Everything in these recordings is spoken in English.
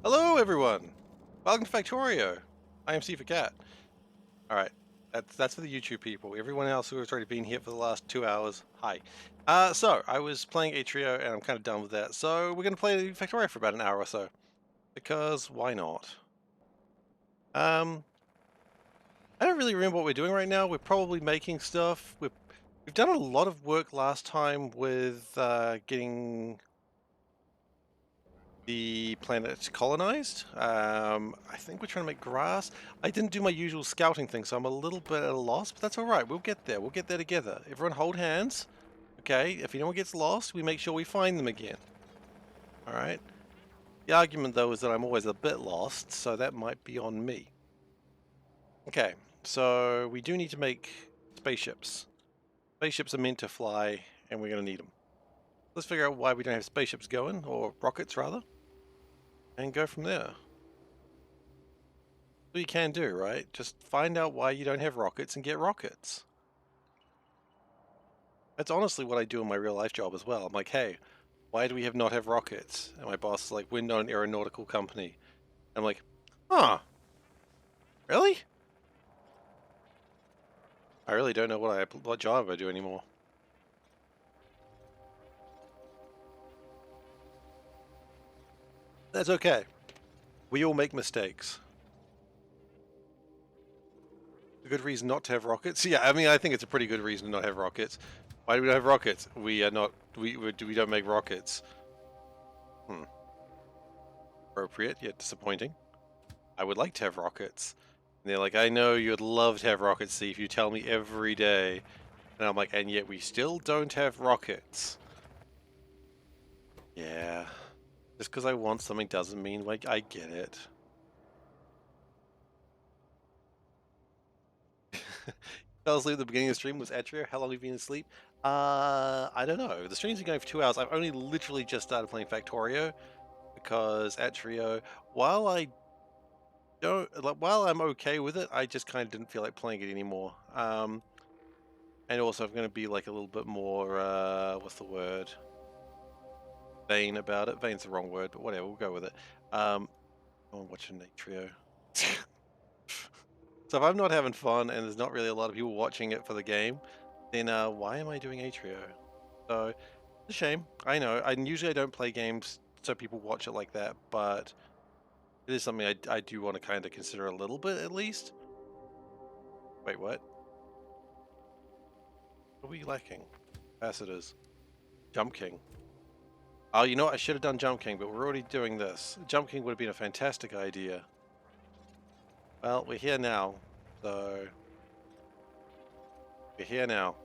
Hello, everyone. Welcome to Factorio. I am SeiferKatt. All right, that's for the YouTube people. Everyone else who has already been here for the last 2 hours, hi. So I was playing Atrio, and I'm kind of done with that. So we're gonna play Factorio for about an hour or so, because why not? Um, I don't really remember what we're doing right now. We're probably making stuff. We've done a lot of work last time with getting the planet colonized. I think we're trying to make grass. I didn't do my usual scouting thing, so I'm a little bit at a loss, but that's all right. We'll get there. We'll get there together. Everyone hold hands. Okay, if anyone gets lost, we make sure we find them again. All right. The argument, though, is that I'm always a bit lost, so that might be on me. Okay, so we do need to make spaceships. Spaceships are meant to fly, and we're going to need them. Let's figure out why we don't have spaceships going, or rockets, rather, and go from there. You can do, right? Just find out why you don't have rockets and get rockets. That's honestly what I do in my real life job as well. I'm like, hey, why do we not have rockets? And my boss is like, we're not an aeronautical company. I'm like, huh, really? I really don't know what job I do anymore. That's okay. We all make mistakes. A good reason not to have rockets? Yeah, I mean, I think it's a pretty good reason to not have rockets. Why do we not have rockets? We are not. We don't make rockets. Hmm. Appropriate yet disappointing. I would like to have rockets. And they're like, I know you'd love to have rockets, Steve. You tell me every day. And I'm like, and yet we still don't have rockets. Yeah. Just because I want something doesn't mean, like, I get it. Fell asleep at the beginning of the stream. Was Atrio? How long have you been asleep? I don't know. The stream's been going for 2 hours. I've only literally just started playing Factorio because Atrio, while I don't, like, while I'm okay with it, I just kind of didn't feel like playing it anymore. And also I'm going to be like a little bit more, what's the word? Vain about it. Vain's the wrong word, but whatever, we'll go with it. I'm watching Atrio. So if I'm not having fun and there's not really a lot of people watching it for the game, then why am I doing Atrio? So it's a shame. I know. Usually I don't play games so people watch it like that, but it is something I do want to kind of consider a little bit at least. Wait, what? What are we lacking? Capacitors. Jump King. Oh, you know what? I should have done Jump King, but we're already doing this. Jump King would have been a fantastic idea. Well, we're here now, so we're here now.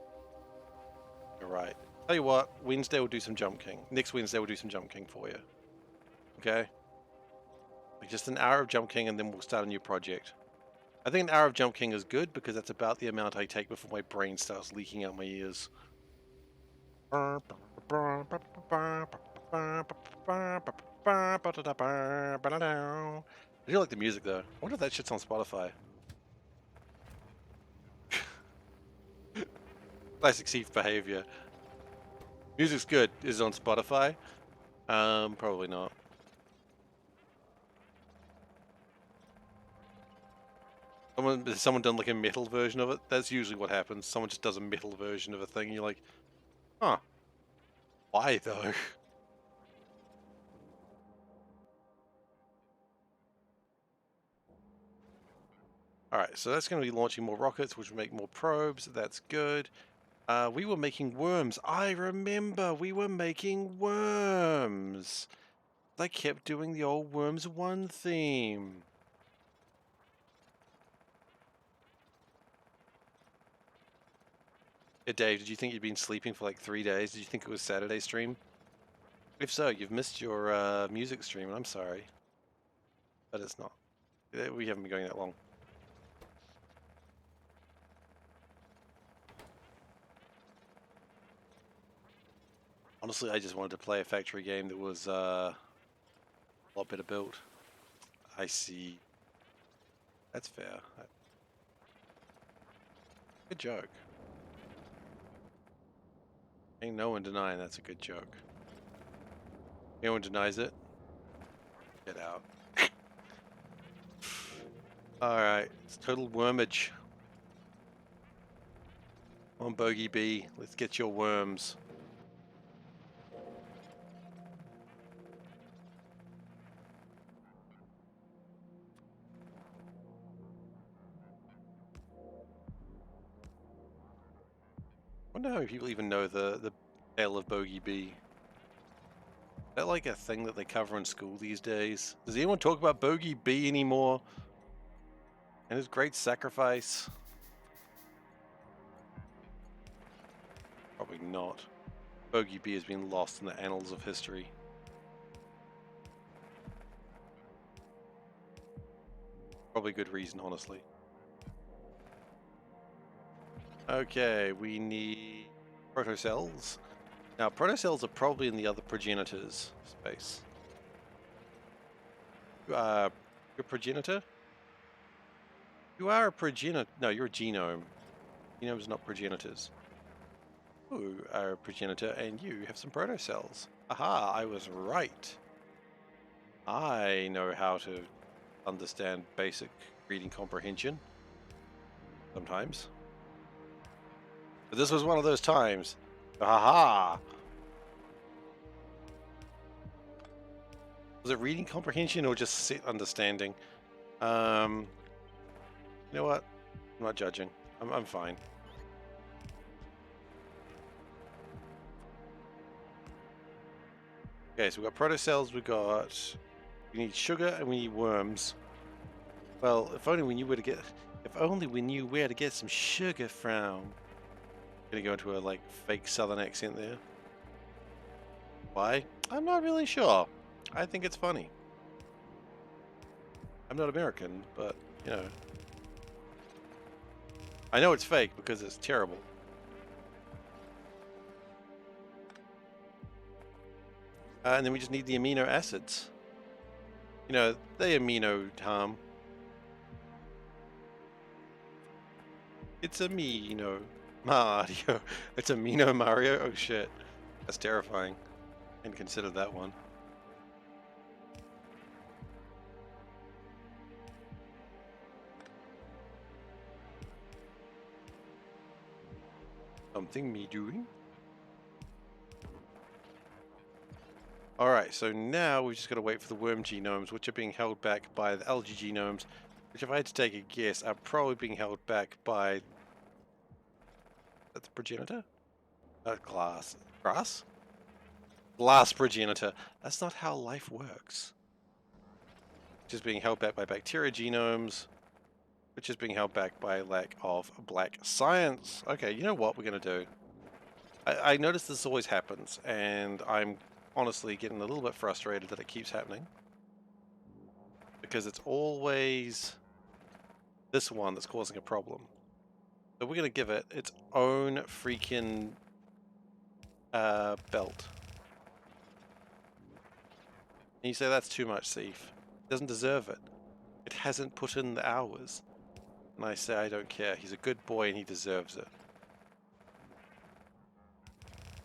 All right. Tell you what, Wednesday we'll do some Jump King. Next Wednesday we'll do some Jump King for you. Okay? Like just an hour of Jump King and then we'll start a new project. I think an hour of Jump King is good because that's about the amount I take before my brain starts leaking out my ears. I do like the music though. I wonder if that shit's on Spotify. Classic Thief behavior. Music's good. Is it on Spotify? Probably not. Has someone done like a metal version of it? That's usually what happens. Someone just does a metal version of a thing. And you're like, huh? Why though? All right, so that's going to be launching more rockets, which will make more probes. That's good. We were making worms. I remember we were making worms. I kept doing the old Worms 1 theme. Yeah, Dave, did you think you'd been sleeping for like 3 days? Did you think it was Saturday stream? If so, you've missed your music stream, and I'm sorry. But it's not. We haven't been going that long. Honestly, I just wanted to play a factory game that was a lot better built. I see. That's fair. Good joke. Ain't no one denying that's a good joke. Anyone denies it? Get out. Alright, it's total wormage. On Bogey B, let's get your worms. I wonder how many people even know the tale of Bogey B. Is that like a thing that they cover in school these days? Does anyone talk about Bogey B anymore? And his great sacrifice? Probably not. Bogey B has been lost in the annals of history. Probably good reason, honestly. Okay, we need protocells. Now, protocells are probably in the other progenitors space. You're a progenitor? You are a progenitor. No, you're a genome. Genomes, not progenitors. You are a progenitor, and you have some protocells. Aha, I was right. I know how to understand basic reading comprehension. Sometimes. But this was one of those times. Aha! Was it reading comprehension or just set understanding? You know what? I'm not judging. I'm fine. Okay, so we've got protocells, we need sugar, and we need worms. Well, if only we knew where to get some sugar from. Gonna go into a like fake southern accent there. Why? I'm not really sure. I think it's funny. I'm not American, but you know. I know it's fake because it's terrible. And then we just need the amino acids. You know, the amino Tom. It's amino Mario. It's amino Mario. Oh shit, that's terrifying. And consider that one. Something me doing. Alright, so now we've just got to wait for the worm genomes, which are being held back by the algae genomes, which if I had to take a guess, are probably being held back by... That's the progenitor? Grass? Glass progenitor. That's not how life works. Which is being held back by bacteria genomes, which is being held back by lack of black science. Okay, you know what we're going to do? I notice this always happens, and I'm honestly getting a little bit frustrated that it keeps happening. Because it's always this one that's causing a problem. So we're going to give it its own freaking belt. And you say that's too much, Seif. It doesn't deserve it. It hasn't put in the hours. And I say I don't care. He's a good boy and he deserves it.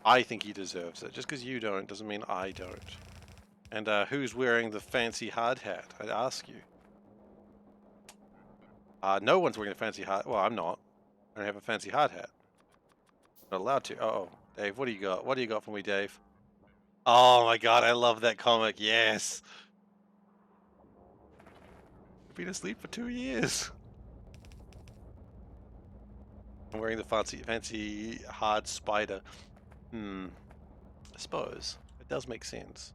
I think he deserves it. Just because you don't doesn't mean I don't. And who's wearing the fancy hard hat? I'd ask you. No one's wearing a fancy hard... Well, I'm not. I don't have a fancy hard hat. Not allowed to. Uh-oh. Dave, what do you got? What do you got for me, Dave? Oh my god, I love that comic. Yes! I've been asleep for 2 years. I'm wearing the fancy hard spider. I suppose. It does make sense.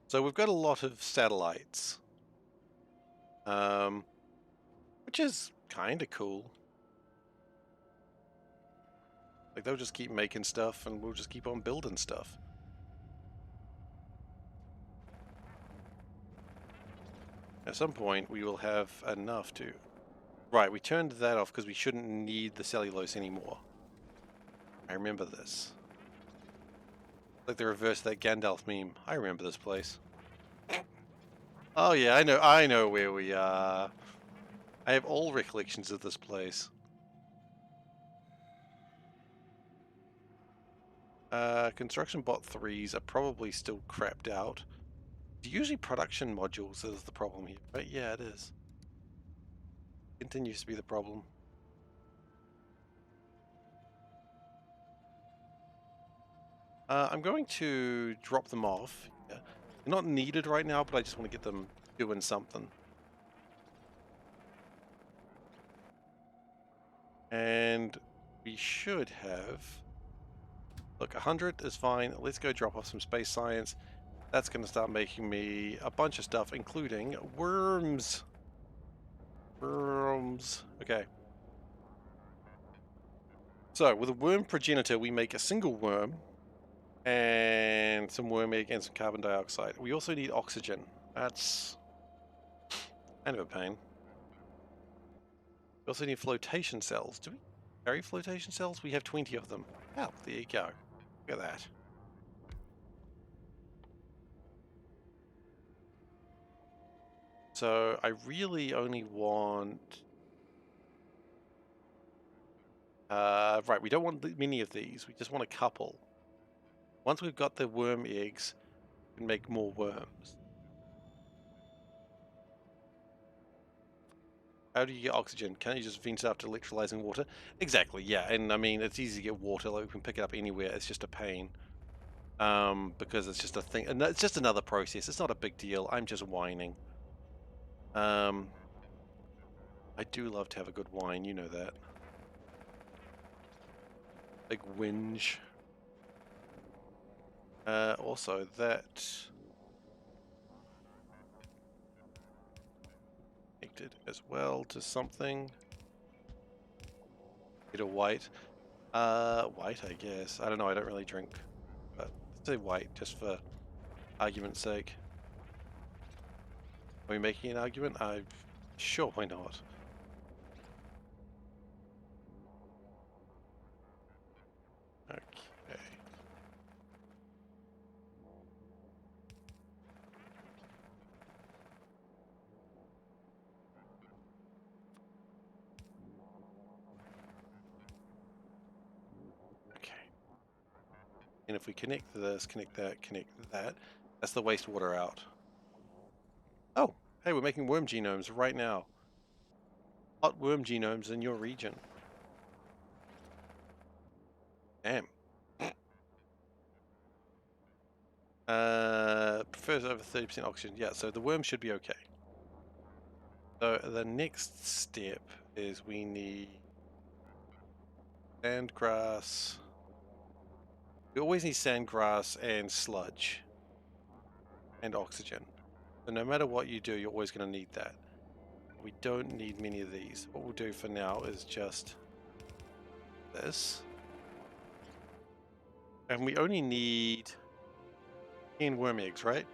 So we've got a lot of satellites. Which is kind of cool. Like, they'll just keep making stuff and we'll just keep on building stuff. At some point, we will have enough to... Right, we turned that off because we shouldn't need the cellulose anymore. I remember this. Like the reverse of that Gandalf meme. I remember this place. Oh yeah, I know where we are. I have all recollections of this place. Construction bot 3s are probably still crapped out. Usually production modules is the problem here, right? Yeah, it is. Continues to be the problem. I'm going to drop them off. Yeah. They're not needed right now, but I just want to get them doing something. And we should have... Look, 100 is fine. Let's go drop off some space science. That's going to start making me a bunch of stuff, including worms. Worms. Okay. So, with a worm progenitor, we make a single worm and some worm egg and some carbon dioxide. We also need oxygen. That's kind of a pain. We also need flotation cells. Do we carry flotation cells? We have 20 of them. Oh, there you go. Look at that. So I really only want... right, we don't want many of these. We just want a couple. Once we've got the worm eggs, we can make more worms. How do you get oxygen? Can't you just vent it after electrolyzing water? Exactly, yeah. And I mean, it's easy to get water. Like, we can pick it up anywhere. It's just a pain. Because it's just a thing. And it's just another process. It's not a big deal. I'm just whining. I do love to have a good wine. You know that. Big whinge. Also, that... connected as well to something. Get a white. White, I guess. I don't know, I don't really drink. But let's say white, just for argument's sake. Are we making an argument? Sure, why not? Okay. Okay. And if we connect this, connect that, that's the wastewater out. Oh, hey, we're making worm genomes right now. Hot worm genomes in your region. Damn. Prefers over 30% oxygen. Yeah, so the worm should be okay. So the next step is we need sandgrass. We always need sandgrass and sludge and oxygen. So no matter what you do, you're always going to need that. We don't need many of these. What we'll do for now is just this. And we only need 10 worm eggs, right?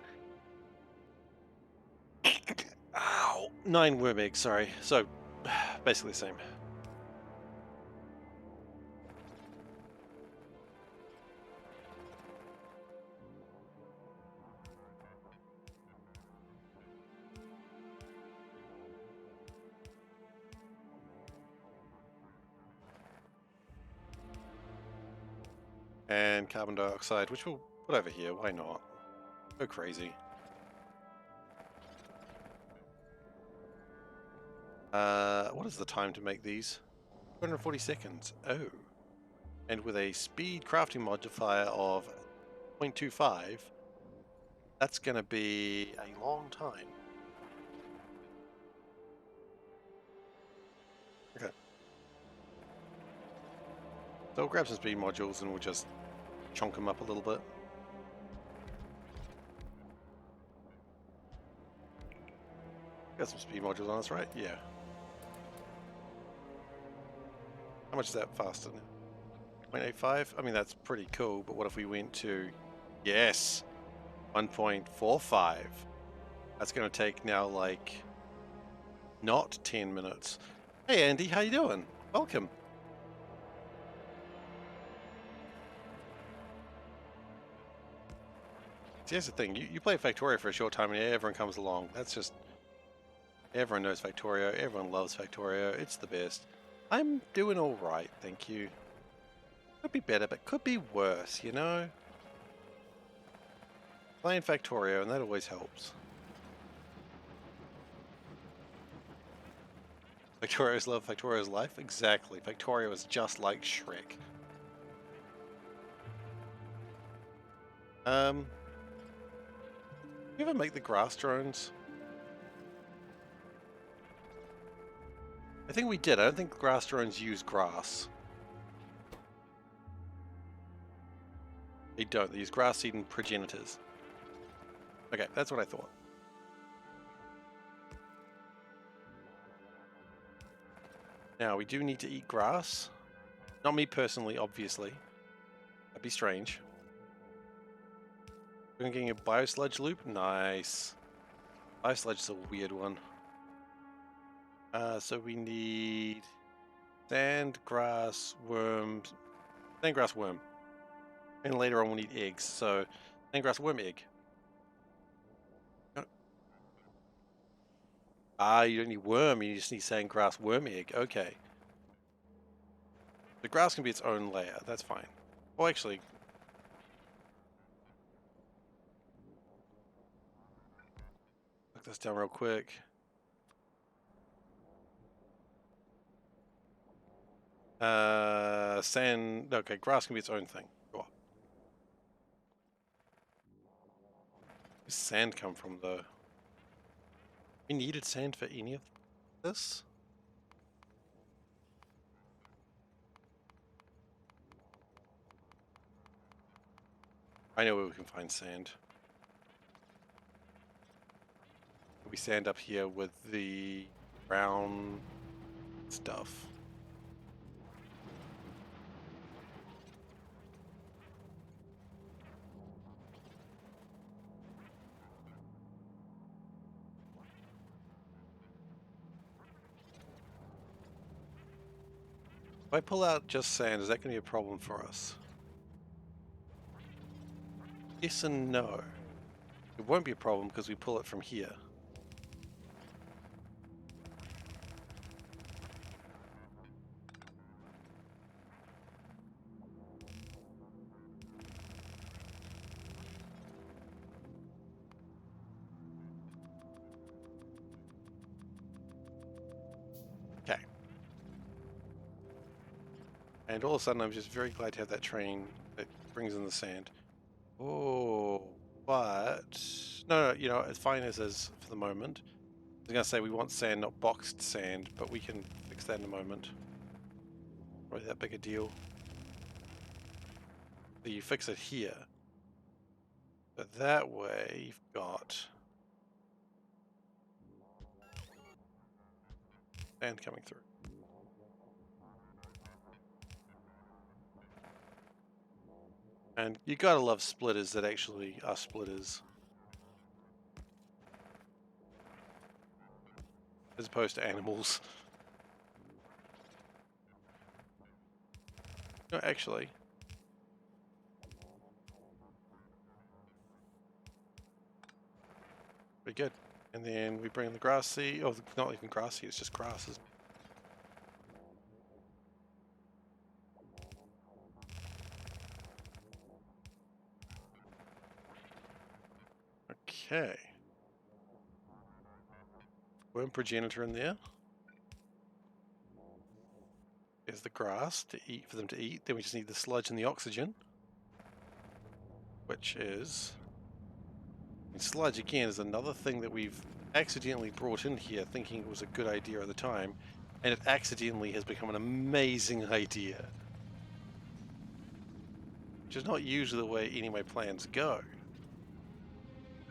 Ow! 9 worm eggs, sorry. So, basically the same. And carbon dioxide, which we'll put over here. Why not? Go crazy. What is the time to make these? 240 seconds. Oh. And with a speed crafting modifier of 0.25, that's going to be a long time. Okay. So we'll grab some speed modules and we'll just chunk them up a little bit. Got some speed modules on us, right? Yeah. How much is that faster now? 0.85? I mean, that's pretty cool, but what if we went to... Yes! 1.45. That's going to take now, like, not 10 minutes. Hey, Andy, how you doing? Welcome. See, here's the thing. You play Factorio for a short time and everyone comes along. That's just Everyone knows Factorio. Everyone loves Factorio. It's the best. I'm doing all right, thank you. Could be better, but could be worse, you know? Playing Factorio, and that always helps. Factorio's love, Factorio's life? Exactly. Factorio is just like Shrek. You ever make the grass drones? I think we did. I don't think grass drones use grass. They don't. They use grass-eating progenitors. Okay, that's what I thought. Now, we do need to eat grass. Not me personally, obviously. That'd be strange. We're getting a biosludge loop? Nice. Biosludge is a weird one. So we need sand, grass, worms. Sand, grass, worm. And later on we'll need eggs. So, sand, grass, worm, egg. Ah, you don't need worm, you just need sand, grass, worm, egg. Okay. The grass can be its own layer. That's fine. Oh, actually... Look this down real quick. Sand... Okay, grass can be its own thing. Go on. Where's sand come from, though? We needed sand for any of this? I know where we can find sand. We sand up here with the brown stuff. If I pull out just sand, is that going to be a problem for us? Yes and no. It won't be a problem because we pull it from here. Okay. And all of a sudden I'm just very glad to have that train that brings in the sand. Oh, but... No, you know, it's fine as is for the moment. I was going to say we want sand, not boxed sand, but we can fix that in a moment. Probably that big a deal. So you fix it here. But that way you've got sand coming through. And you gotta love splitters that actually are splitters. As opposed to animals. No, actually. Pretty good. And then we bring the grass seed. Oh, not even grass seed, it's just grasses. Okay. Worm progenitor in there. There's the grass to eat for them to eat. Then we just need the sludge and the oxygen. Which is... And sludge, again, is another thing that we've accidentally brought in here thinking it was a good idea at the time. And it accidentally has become an amazing idea. Which is not usually the way any of my plans go.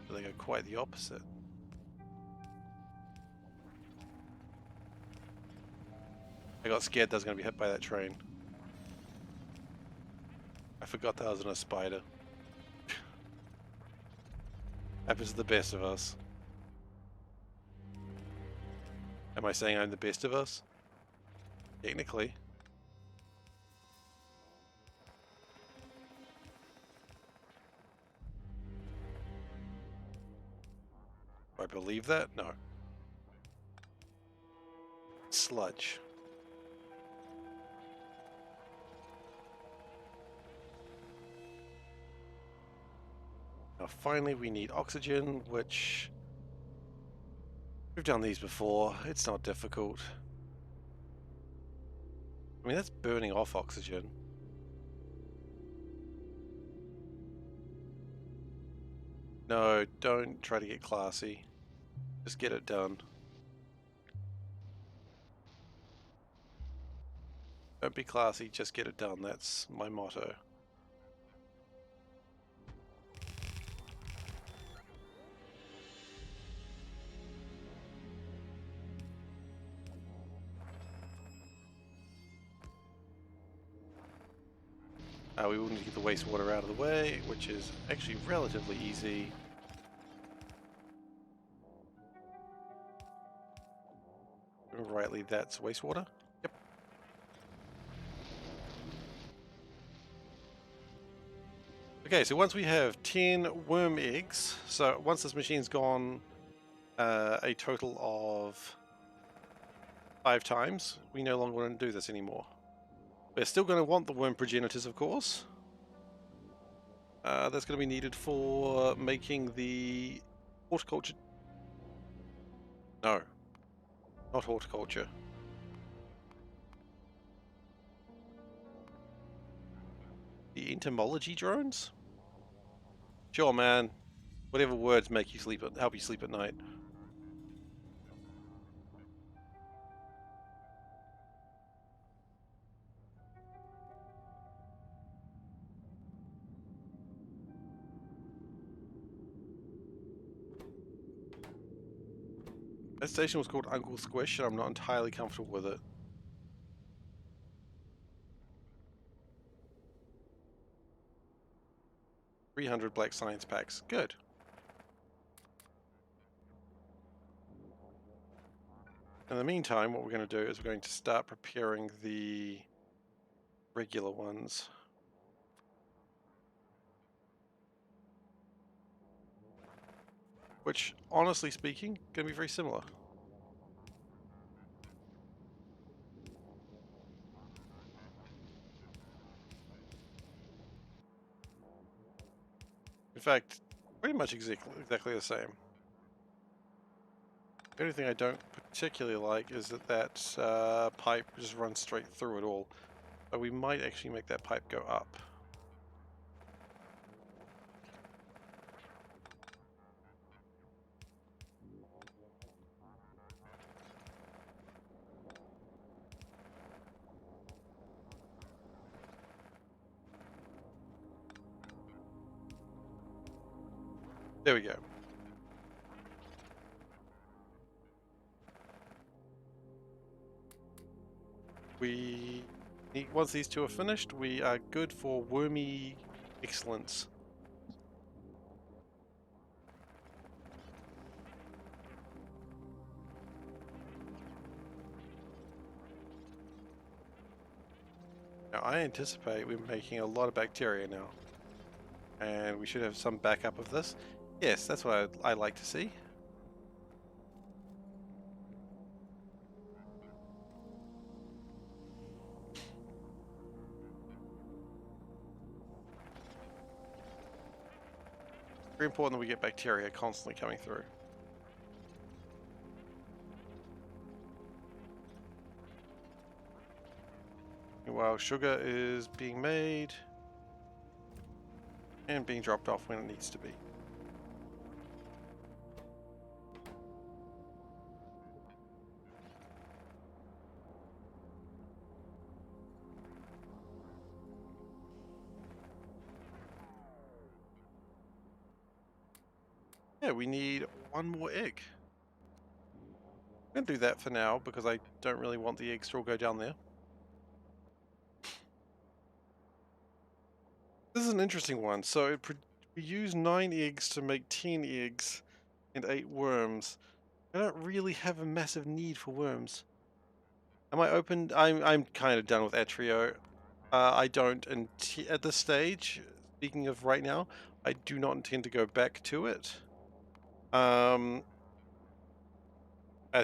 But they go quite the opposite. I got scared that I was going to be hit by that train. I forgot that I was in a spider. Happens to the best of us. Am I saying I'm the best of us? Technically. Do I believe that? No. sludge. Now finally we need oxygen, which we've done these before. It's not difficult. I mean, that's burning off oxygen. No, don't try to get classy. Just get it done. Don't be classy, just get it done. That's my motto. We will need to get the wastewater out of the way, which is actually relatively easy. Rightly, that's wastewater. Yep. Okay, so once we have 10 worm eggs, so once this machine's gone a total of 5 times, we no longer want to do this anymore. We're still going to want the worm progenitors, of course. That's going to be needed for making the horticulture. No, not horticulture. The entomology drones? Sure, man. Whatever words make you sleep, help you sleep at night. That station was called Uncle Squish, and I'm not entirely comfortable with it. $300 black science packs. Good. In the meantime, what we're going to do is we're going to start preparing the regular ones. Which, honestly speaking, going to be very similar. In fact, pretty much exactly the same. The only thing I don't particularly like is that pipe just runs straight through it all. But we might actually make that pipe go up. There we go. Once these two are finished, we are good for wormy excellence. Now, I anticipate we're making a lot of bacteria now. And we should have some backup of this. Yes, that's what I like to see. Very important that we get bacteria constantly coming through. Meanwhile, sugar is being made and being dropped off when it needs to be. Yeah, we need one more egg. I'm going to do that for now because I don't really want the eggs to all go down there. This is an interesting one. So we use 9 eggs to make 10 eggs and 8 worms. I don't really have a massive need for worms. Am I open? I'm kind of done with Atrio. I don't, and at this stage, speaking of right now, I do not intend to go back to it. That's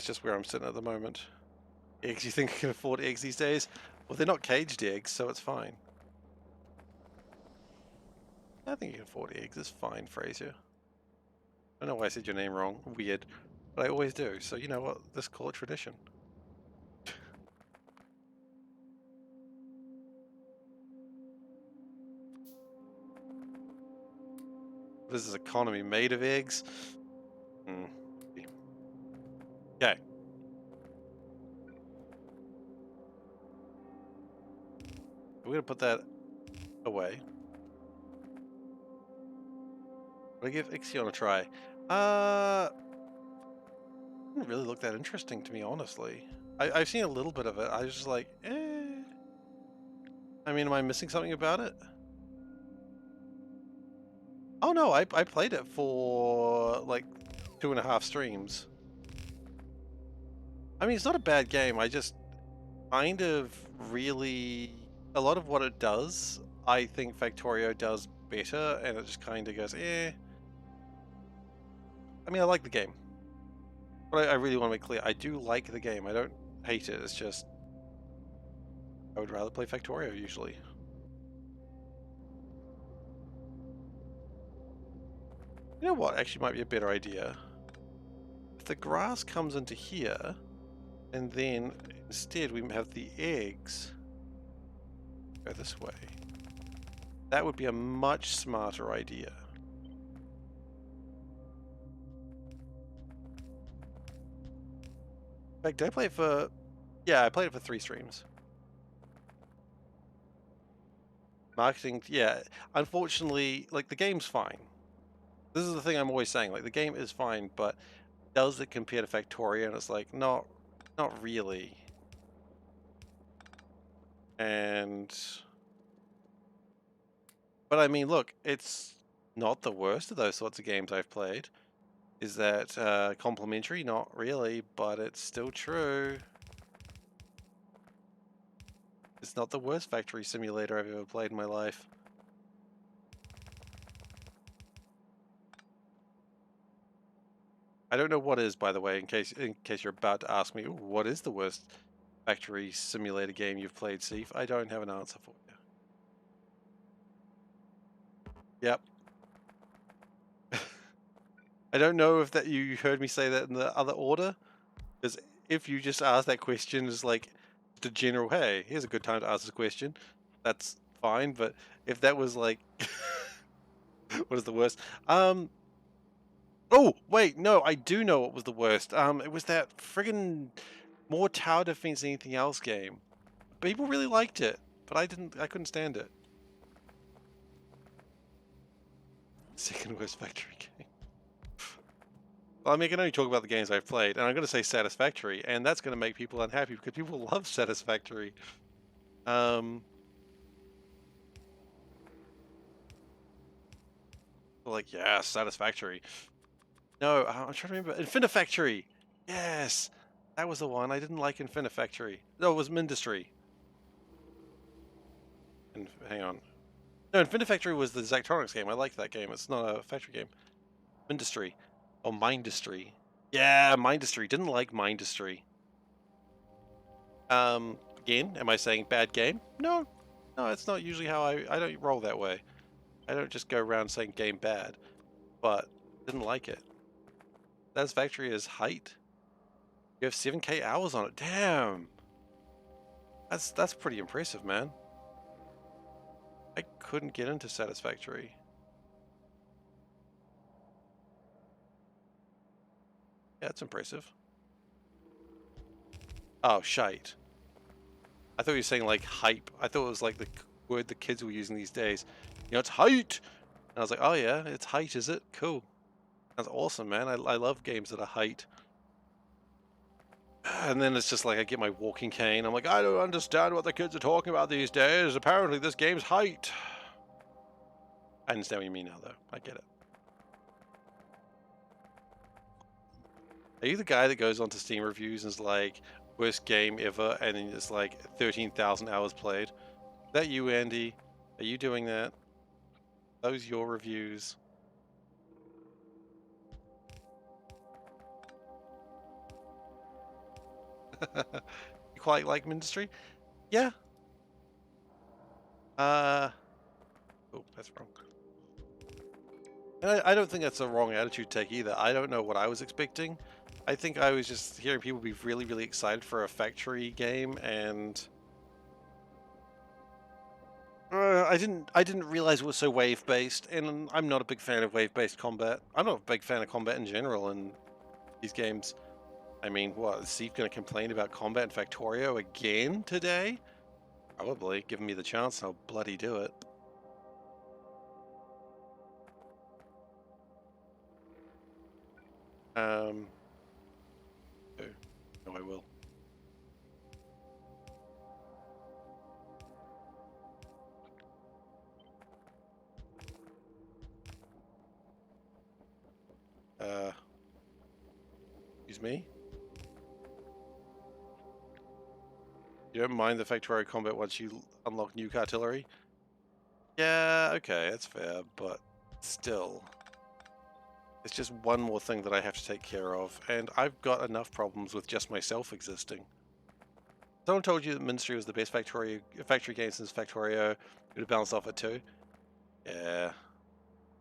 just where I'm sitting at the moment. Eggs? You think I can afford eggs these days? Well, they're not caged eggs, so it's fine. I think you can afford eggs. It's fine, Fraser. I don't know why I said your name wrong. Weird. But I always do. So you know what? Let's call it tradition. This is economy made of eggs. Okay. We're going to put that away. I'm going to give Ixion a try. Didn't really look that interesting to me, honestly. I've seen a little bit of it. I was just like, eh. I mean, am I missing something about it? Oh no, I played it for like 2.5 streams. I mean, it's not a bad game. I just kind of really... A lot of what it does, I think Factorio does better, and it just kind of goes, eh. I mean, I like the game. But I really want to make clear, I do like the game. I don't hate it. It's just... I would rather play Factorio, usually. You know what actually might be a better idea? If the grass comes into here, and then instead we have the eggs go this way. That would be a much smarter idea. In fact, did I play it for... Yeah, I played it for 3 streams. Marketing, yeah. Unfortunately, like, the game's fine. This is the thing I'm always saying, like, the game is fine, but does it compare to Factorio? And it's like, not really. And... But I mean, look, it's not the worst of those sorts of games I've played. Is that complimentary? Not really, but it's still true. It's not the worst factory simulator I've ever played in my life. I don't know what is, by the way, in case you're about to ask me, what is the worst factory simulator game you've played, Seif? I don't have an answer for you. Yep. I don't know if that you heard me say that in the other order, because if you just ask that question as like the general, hey, here's a good time to ask this question, that's fine. But if that was like, what is the worst? Oh, wait, no, I do know what was the worst. It was that friggin' more tower defense than anything else game. People really liked it, but I couldn't stand it. Second worst factory game. Well, I mean, I can only talk about the games I've played, and I'm going to say Satisfactory, and that's going to make people unhappy because people love Satisfactory. Like, yeah, Satisfactory. No, I'm trying to remember. Infinifactory! Yes! That was the one. I didn't like Infinifactory. No, it was Mindustry. And hang on. No, Infinifactory was the Zachtronics game. I liked that game. It's not a factory game. Mindustry. Oh, Mindustry. Yeah, Mindustry. Didn't like Mindustry. Again, am I saying bad game? No. No, it's not usually how I don't roll that way. I don't just go around saying game bad. But, didn't like it. Satisfactory is height. You have 7K hours on it. Damn. That's pretty impressive, man. I couldn't get into Satisfactory. Yeah, that's impressive. Oh, shite. I thought you were saying like hype. I thought it was like the word the kids were using these days. You know, it's height. And I was like, oh yeah, it's height, is it? Cool. That's awesome, man. I love games that are height. And then it's just like I get my walking cane. I'm like, I don't understand what the kids are talking about these days. Apparently this game's height. I understand what you mean now, though. I get it. Are you the guy that goes onto Steam reviews and is like, worst game ever, and then it's like 13,000 hours played? Is that you, Andy? Are you doing that? Are those your reviews? You quite like Ministry. Yeah. Oh, that's wrong. And I don't think that's a wrong attitude to take either. I don't know what I was expecting. I think I was just hearing people be really, really excited for a factory game, and I didn't realize it was so wave based, and I'm not a big fan of wave based combat. I'm not a big fan of combat in general in these games. I mean, what, is Steve going to complain about combat in Factorio again today? Probably. Give me the chance, I'll bloody do it. Oh, no, I will. Excuse me? You don't mind the Factorio combat once you unlock nuke artillery? Yeah, okay, that's fair, but still. It's just one more thing that I have to take care of, and I've got enough problems with just myself existing. Someone told you that Ministry was the best factory game since Factorio. It would have bounced off it too. Yeah.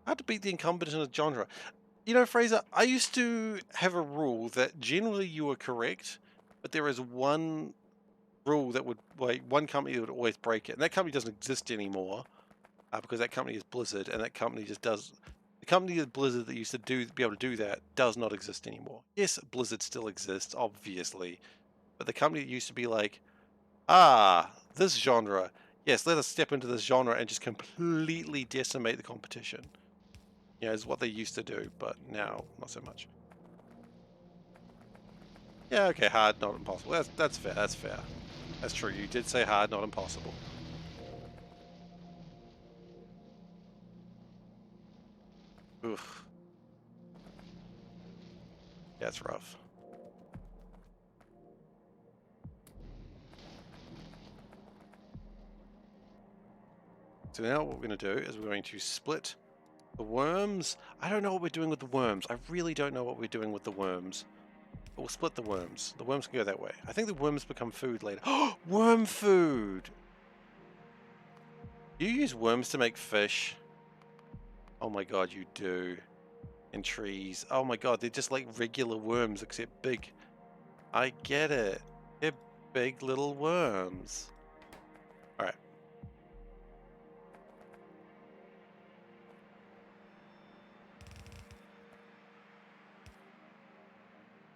Hard to beat the incumbent in a genre. You know, Fraser, I used to have a rule that generally you were correct, but there is one rule that would, like, one company that would always break it, and that company doesn't exist anymore because that company is Blizzard, and that company just does. The company is Blizzard that used to be able to do that does not exist anymore. Yes, Blizzard still exists, obviously, but the company that used to be like, this genre, yes, let us step into this genre and just completely decimate the competition. You know, is what they used to do, but now not so much. Yeah, okay, hard, not impossible. That's fair. That's fair. That's true. You did say hard, not impossible. Oof. Yeah, it's rough. So now what we're going to do is we're going to split the worms. I don't know what we're doing with the worms. I really don't know what we're doing with the worms. But we'll split the worms. The worms can go that way. I think the worms become food later. Oh, worm food! Do you use worms to make fish? Oh my god, you do. And trees. Oh my god, they're just like regular worms except big. I get it. They're big little worms. Alright.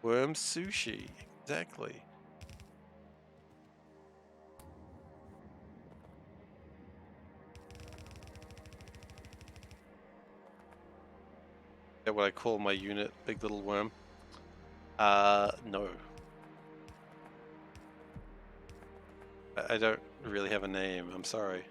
Worm sushi. Exactly. Is that what I call my unit? Big little worm? No. I don't really have a name. I'm sorry.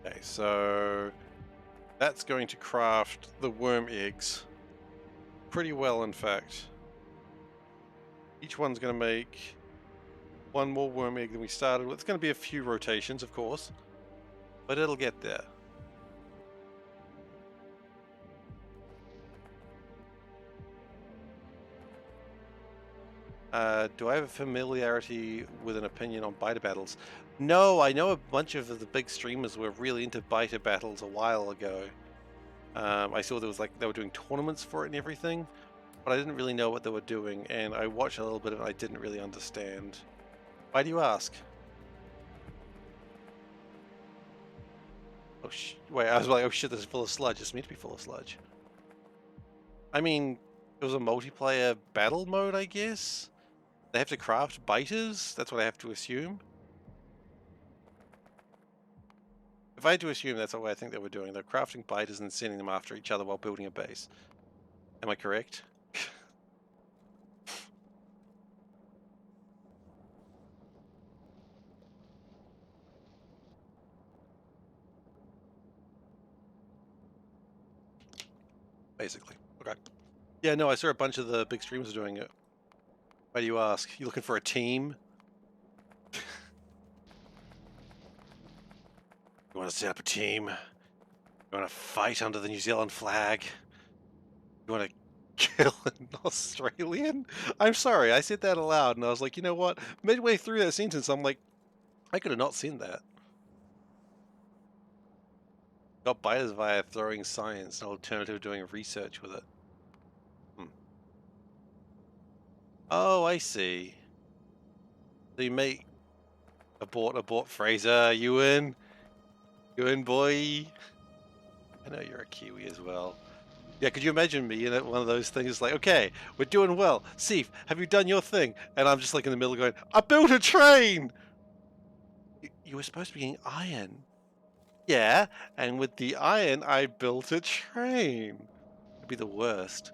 Okay, so that's going to craft the worm eggs pretty well, in fact. Each one's going to make one more worm egg than we started with. It's going to be a few rotations, of course, but it'll get there. Do I have a familiarity with an opinion on beta battles? No, I know a bunch of the big streamers were really into beta battles a while ago. I saw there was like they were doing tournaments for it and everything, but I didn't really know what they were doing, and I watched a little bit of it. I didn't really understand. Why do you ask? Oh wait, I was like, oh shit, this is full of sludge. It's meant to be full of sludge. I mean, it was a multiplayer battle mode, I guess. They have to craft biters. That's what I have to assume. If I had to assume that's what I think they were doing, they're crafting biters and sending them after each other while building a base. Am I correct? basically. Okay. Yeah, no, I saw a bunch of the big streamers doing it. Why do you ask? You looking for a team? You want to set up a team? You want to fight under the New Zealand flag? You want to kill an Australian? I'm sorry, I said that aloud, and I was like, you know what? Midway through that sentence, I'm like, I could have not seen that. Got biters via throwing science, an alternative to doing research with it. Oh, I see. So you make abort, Fraser. You in? You in, boy? I know you're a Kiwi as well. Yeah, could you imagine me in one of those things like, okay, we're doing well. Seif, have you done your thing? And I'm just like in the middle going, I built a train! You were supposed to be getting iron. Yeah, and with the iron, I built a train. It'd be the worst.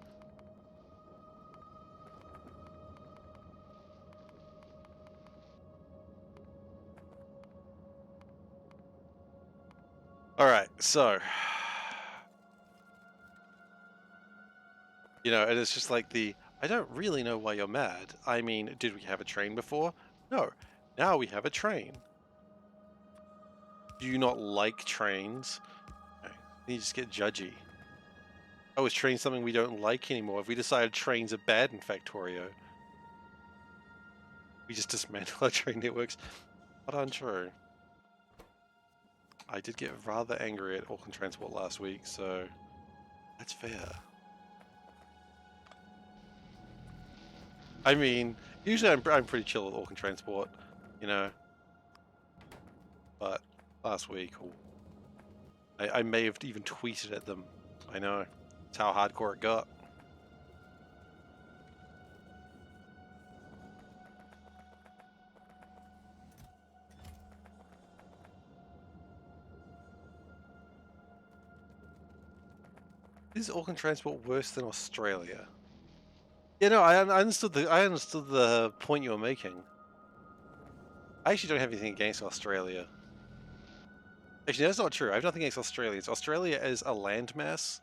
Alright, so... You know, and it's just like I don't really know why you're mad. I mean, did we have a train before? No. Now we have a train. Do you not like trains? Okay. You just get judgy. Oh, is trains something we don't like anymore? Have we decided trains are bad in Factorio? We just dismantle our train networks? Not untrue. I did get rather angry at Auckland Transport last week, so that's fair. I mean, usually I'm pretty chill with Auckland Transport, you know. But last week, I may have even tweeted at them. I know. It's how hardcore it got. Is Auckland Transport worse than Australia? Yeah, no, I understood the point you were making. I actually don't have anything against Australia. Actually, that's not true. I have nothing against Australians. Australia is a landmass.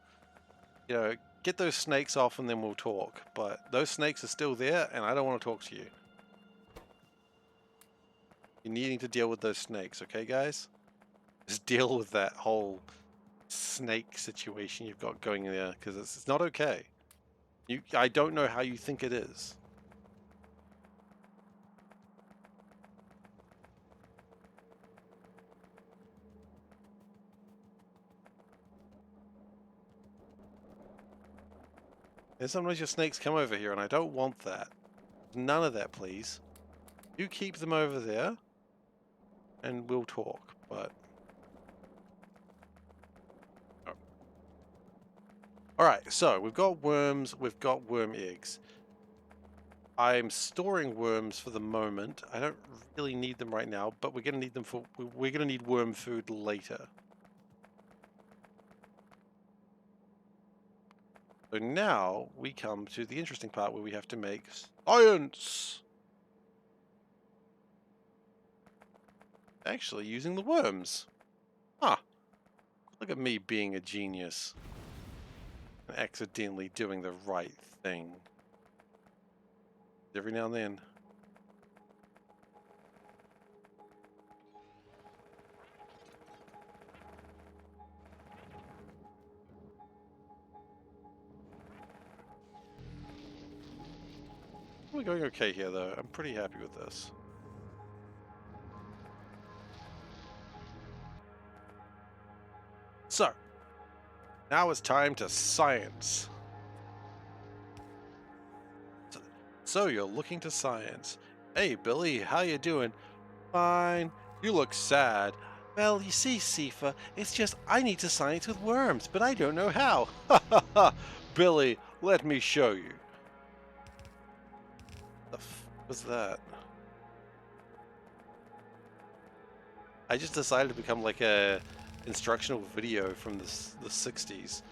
You know, get those snakes off and then we'll talk. But those snakes are still there, and I don't want to talk to you. You're needing to deal with those snakes, okay, guys? Just deal with that whole snake situation you've got going there, because it's not okay. I don't know how you think it is. And sometimes your snakes come over here, and I don't want that. None of that, please. You keep them over there, and we'll talk, but... Oh. Alright, so we've got worms, we've got worm eggs. I'm storing worms for the moment. I don't really need them right now, but we're going to need them we're going to need worm food later. So now we come to the interesting part where we have to make science. Actually using the worms. Huh. Look at me being a genius. And accidentally doing the right thing. Every now and then. We're going okay here though. I'm pretty happy with this. So, now it's time to science. So you're looking to science. Hey Billy, how you doing? Fine. You look sad. Well, you see, Seifer, it's just I need to science with worms, but I don't know how. Ha ha ha! Billy, let me show you. The f was that? I just decided to become like a instructional video from the 60s,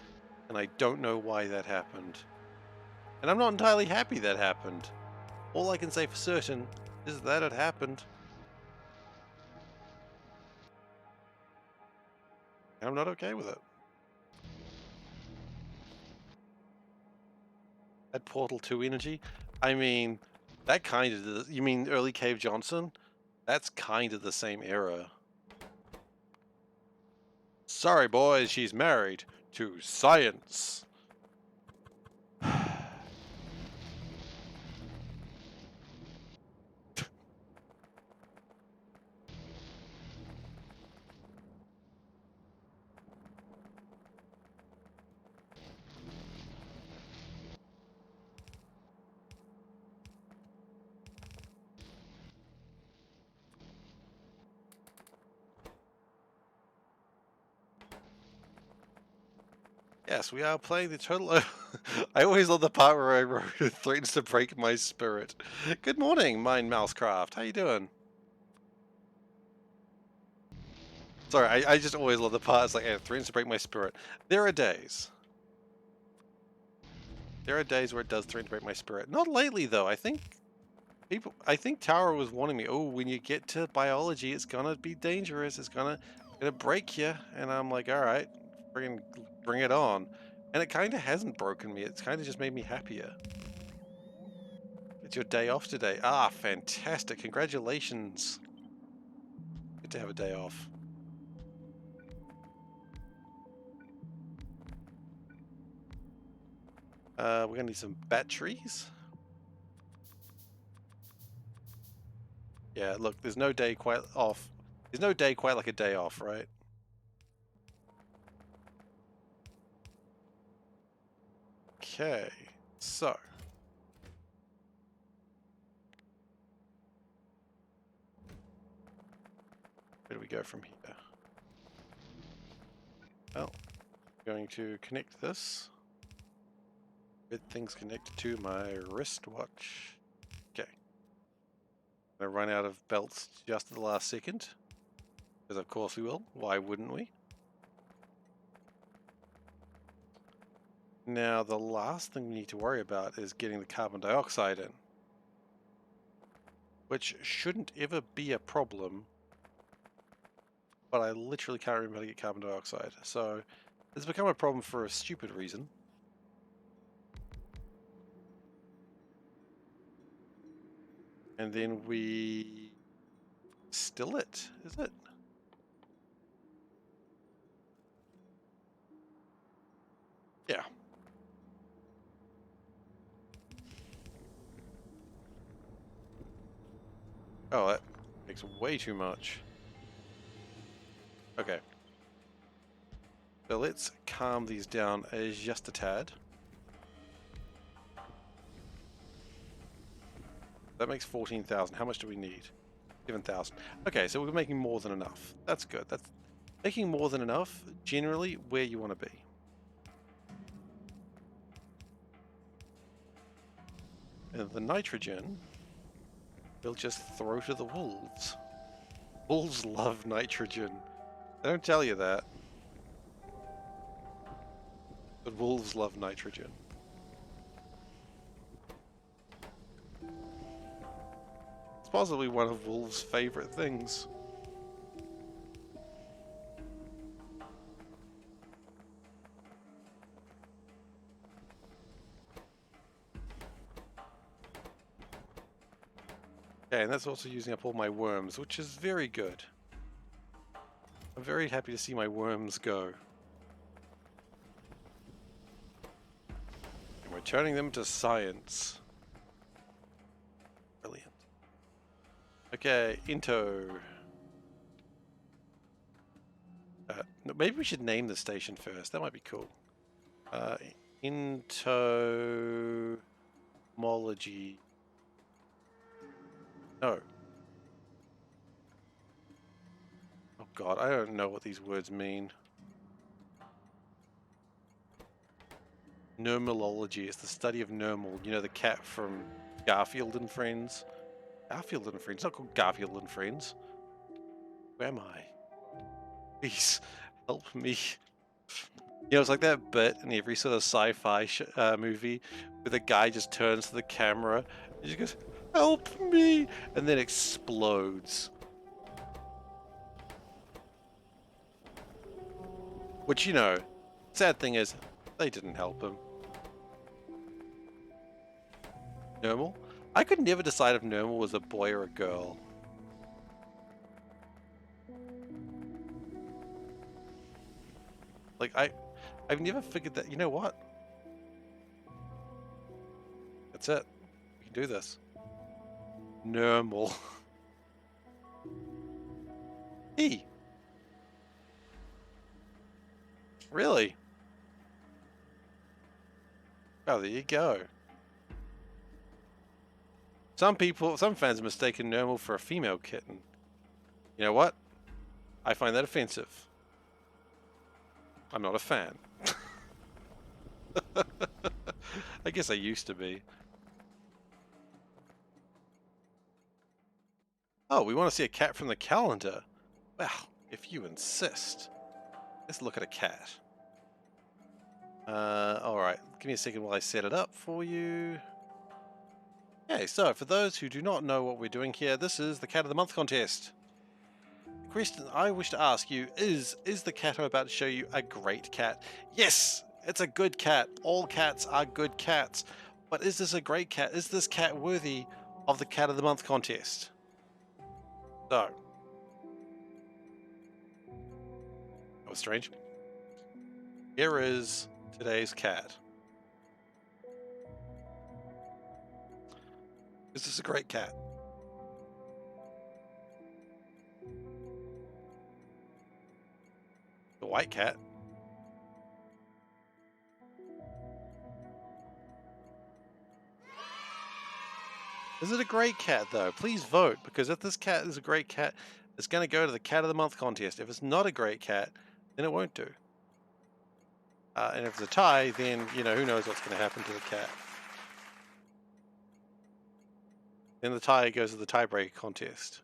and I don't know why that happened. And I'm not entirely happy that happened. All I can say for certain is that it happened. And I'm not okay with it. That Portal 2 energy. I mean, that kind of... You mean early Cave Johnson? That's kind of the same era. Sorry, boys, she's married to science. Yes, we are playing the total... I always love the part where I wrote it threatens to break my spirit. Good morning, Mind Mousecraft. How you doing? Sorry, I just always love the part. It's like, it threatens to break my spirit. There are days. There are days where it does threaten to break my spirit. Not lately, though. I think Tower was warning me, oh, when you get to biology, it's gonna be dangerous. It's gonna break you. And I'm like, all right, bring it on. And it kind of hasn't broken me. It's kind of just made me happier. It's your day off today. Ah, fantastic. Congratulations. Good to have a day off. We're gonna need some batteries. Yeah, look, there's no day quite off. There's no day quite like a day off, right? Okay, so where do we go from here? Well, I'm going to connect this. Good things connected to my wristwatch. Okay. I'm gonna run out of belts just at the last second. Because of course we will. Why wouldn't we? Now the last thing we need to worry about is getting the carbon dioxide in. Which shouldn't ever be a problem. But I literally can't remember how to get carbon dioxide. So it's become a problem for a stupid reason. And then we still it, is it? Yeah. Oh, that makes way too much. Okay. So let's calm these down just a tad. That makes 14,000. How much do we need? 7,000. Okay, so we're making more than enough. That's good. That's making more than enough, generally where you want to be. And the nitrogen, we'll just throw to the wolves. Wolves love nitrogen. They don't tell you that. But wolves love nitrogen. It's possibly one of wolves' favorite things. Okay, and that's also using up all my worms, which is very good. I'm very happy to see my worms go. And we're turning them to science. Brilliant. Okay, Into. No, maybe we should name the station first. That might be cool. Entomology. No. Oh god, I don't know what these words mean. Nermalology. It's the study of Nermal. You know, the cat from Garfield and Friends? Garfield and Friends. It's not called Garfield and Friends. Where am I? Please, help me. You know, it's like that bit in every sort of sci-fi movie where the guy just turns to the camera and just goes, "Help me!" and then explodes. Which, you know, sad thing is, they didn't help him. Normal? I could never decide if Normal was a boy or a girl. Like, I've never figured that. You know what? That's it. We can do this. Normal. E. Really? Oh, there you go. Some fans have mistaken Normal for a female kitten. You know what? I find that offensive. I'm not a fan. I guess I used to be. Oh, we want to see a cat from the calendar. Well, if you insist. Let's look at a cat. Alright, give me a second while I set it up for you. Okay, so for those who do not know what we're doing here, this is the Cat of the Month contest. The question I wish to ask you is the cat I'm about to show you a great cat? Yes, it's a good cat. All cats are good cats. But is this a great cat? Is this cat worthy of the Cat of the Month contest? So, that was strange. Here is today's cat. Is this a great cat? The white cat. Is it a great cat though? Please vote, because if this cat is a great cat, it's going to go to the Cat of the Month contest. If it's not a great cat, then it won't do. And if it's a tie, then, you know, who knows what's going to happen to the cat. Then the tie goes to the tiebreak contest.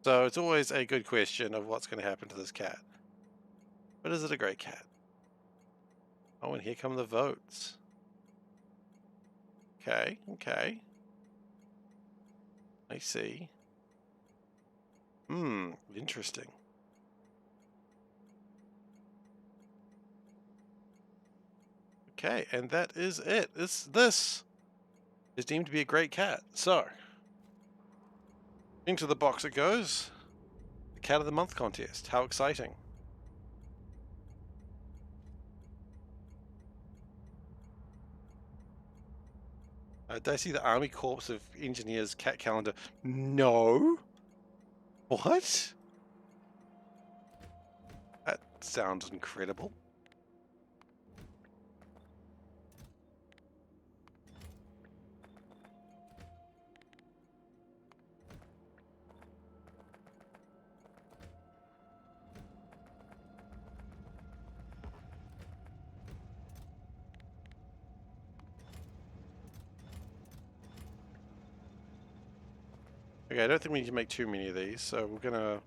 So it's always a good question of what's going to happen to this cat. But is it a great cat? Oh, and here come the votes. Okay, okay. I see. Interesting. Okay, and that is it. This is deemed to be a great cat. So, into the box it goes. The Cat of the Month contest. How exciting. Did I see the Army Corps of Engineers cat calendar? No. What? That sounds incredible. Okay, I don't think we need to make too many of these, so we're gonna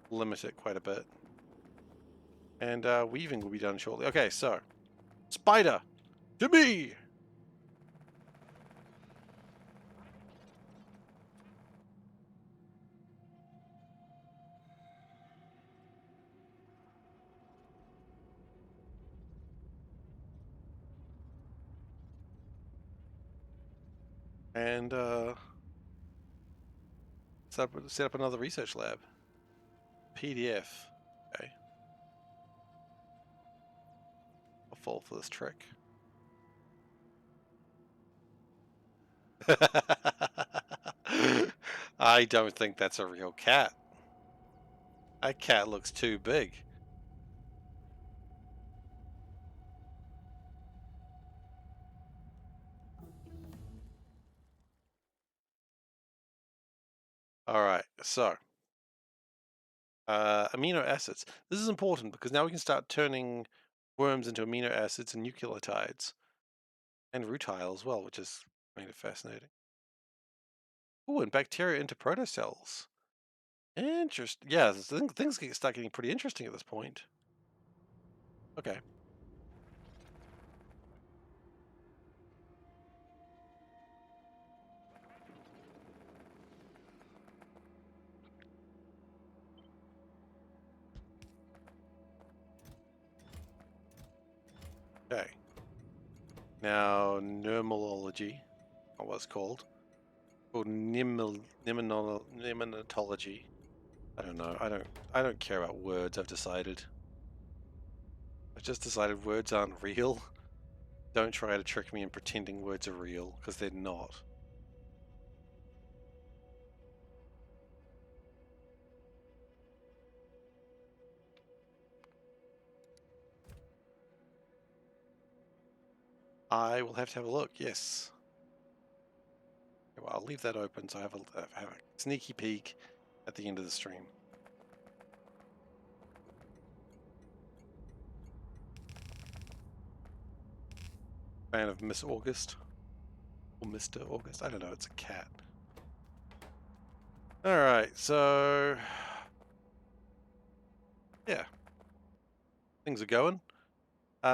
limit it quite a bit. And weaving will be done shortly. Okay, so spider, to me. And set up another research lab. PDF. Okay. I'll fall for this trick. I don't think that's a real cat. That cat looks too big. Alright, so amino acids. This is important because now we can start turning worms into amino acids and nucleotides. And rutile as well, which is kind of fascinating. Oh, and bacteria into protocells. Interesting. Yeah, things start getting pretty interesting at this point. Okay. Okay. Now, pneumology. not what it's called. Called nematology. I don't know. I don't care about words. I've just decided words aren't real. Don't try to trick me in pretending words are real, because they're not. I will have to have a look, yes. Well, I'll leave that open so I have a sneaky peek at the end of the stream. Fan of Miss August. Or Mr. August. I don't know, it's a cat. Alright, so... yeah. Things are going.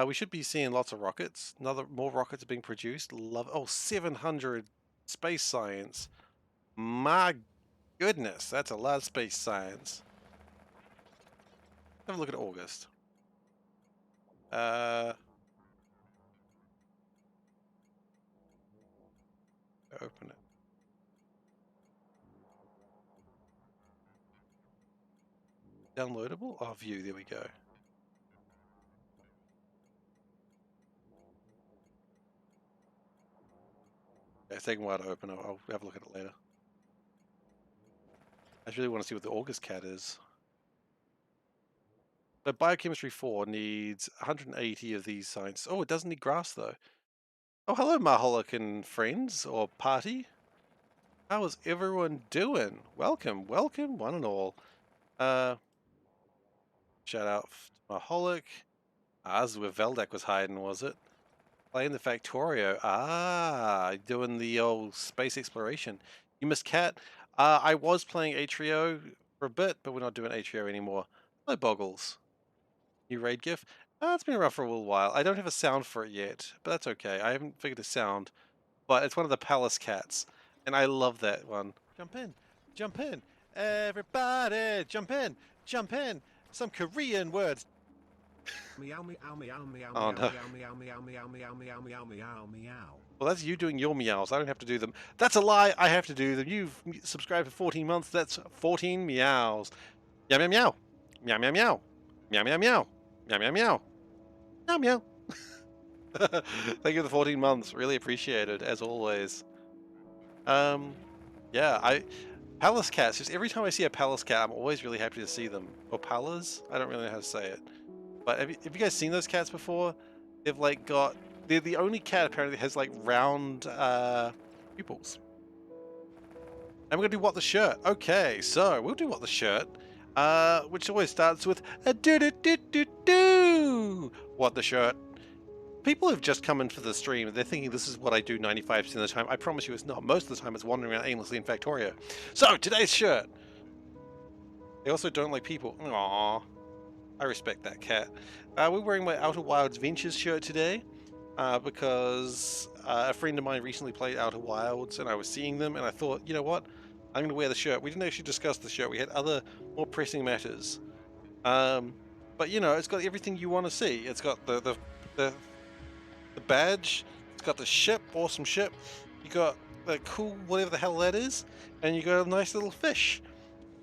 We should be seeing lots of rockets. More rockets are being produced. Oh, 700 space science. My goodness, that's a lot of space science. Have a look at August. Open it. Downloadable? Oh, view, there we go. Yeah, it's taking a while to open. I'll have a look at it later. I really want to see what the August cat is. But Biochemistry 4 needs 180 of these science. Oh, it doesn't need grass though. Oh, hello, Maholican friends or party. How is everyone doing? Welcome, welcome, one and all. Shout out to Maholic. This is where Veldak was hiding, was it? Playing the Factorio. Doing the old space exploration. You missed Cat. I was playing Atrio for a bit, but we're not doing Atrio anymore. Hello, Boggles. New raid GIF. It's been around for a little while. I don't have a sound for it yet, but that's okay. I haven't figured a sound, but it's one of the Palace Cats, and I love that one. Jump in, jump in, everybody, jump in, jump in. Some Korean words. Meow meow meow meow Oh, no. meow meow meow meow meow meow meow meow. Well, that's you doing your meows. I don't have to do them. That's a lie. I have to do them. You've subscribed for 14 months. That's 14 meows. Meow meow meow. Meow meow meow. Meow meow meow. Meow meow meow. Meow meow. Thank you for the 14 months. Really appreciate it, as always. Yeah, Palace cats. Just every time I see a Palace cat, I'm always really happy to see them. Or Palas? I don't really know how to say it. But have you guys seen those cats before? They've like got... They're the only cat apparently that has like round pupils. And we're going to do What the Shirt. Okay, so we'll do What the Shirt. Which always starts with a do-do-do-do-do. What the Shirt. People who've just come in for the stream, they're thinking this is what I do 95% of the time. I promise you it's not. Most of the time it's wandering around aimlessly in Factorio. So, today's shirt. They also don't like people. Aww. I respect that, cat. We're wearing my Outer Wilds Ventures shirt today because a friend of mine recently played Outer Wilds and I was seeing them and I thought, you know what? I'm going to wear the shirt. We didn't actually discuss the shirt. We had other more pressing matters. But, you know, it's got everything you want to see. It's got the badge. It's got the ship. Awesome ship. You got the cool whatever the hell that is. And you got a nice little fish.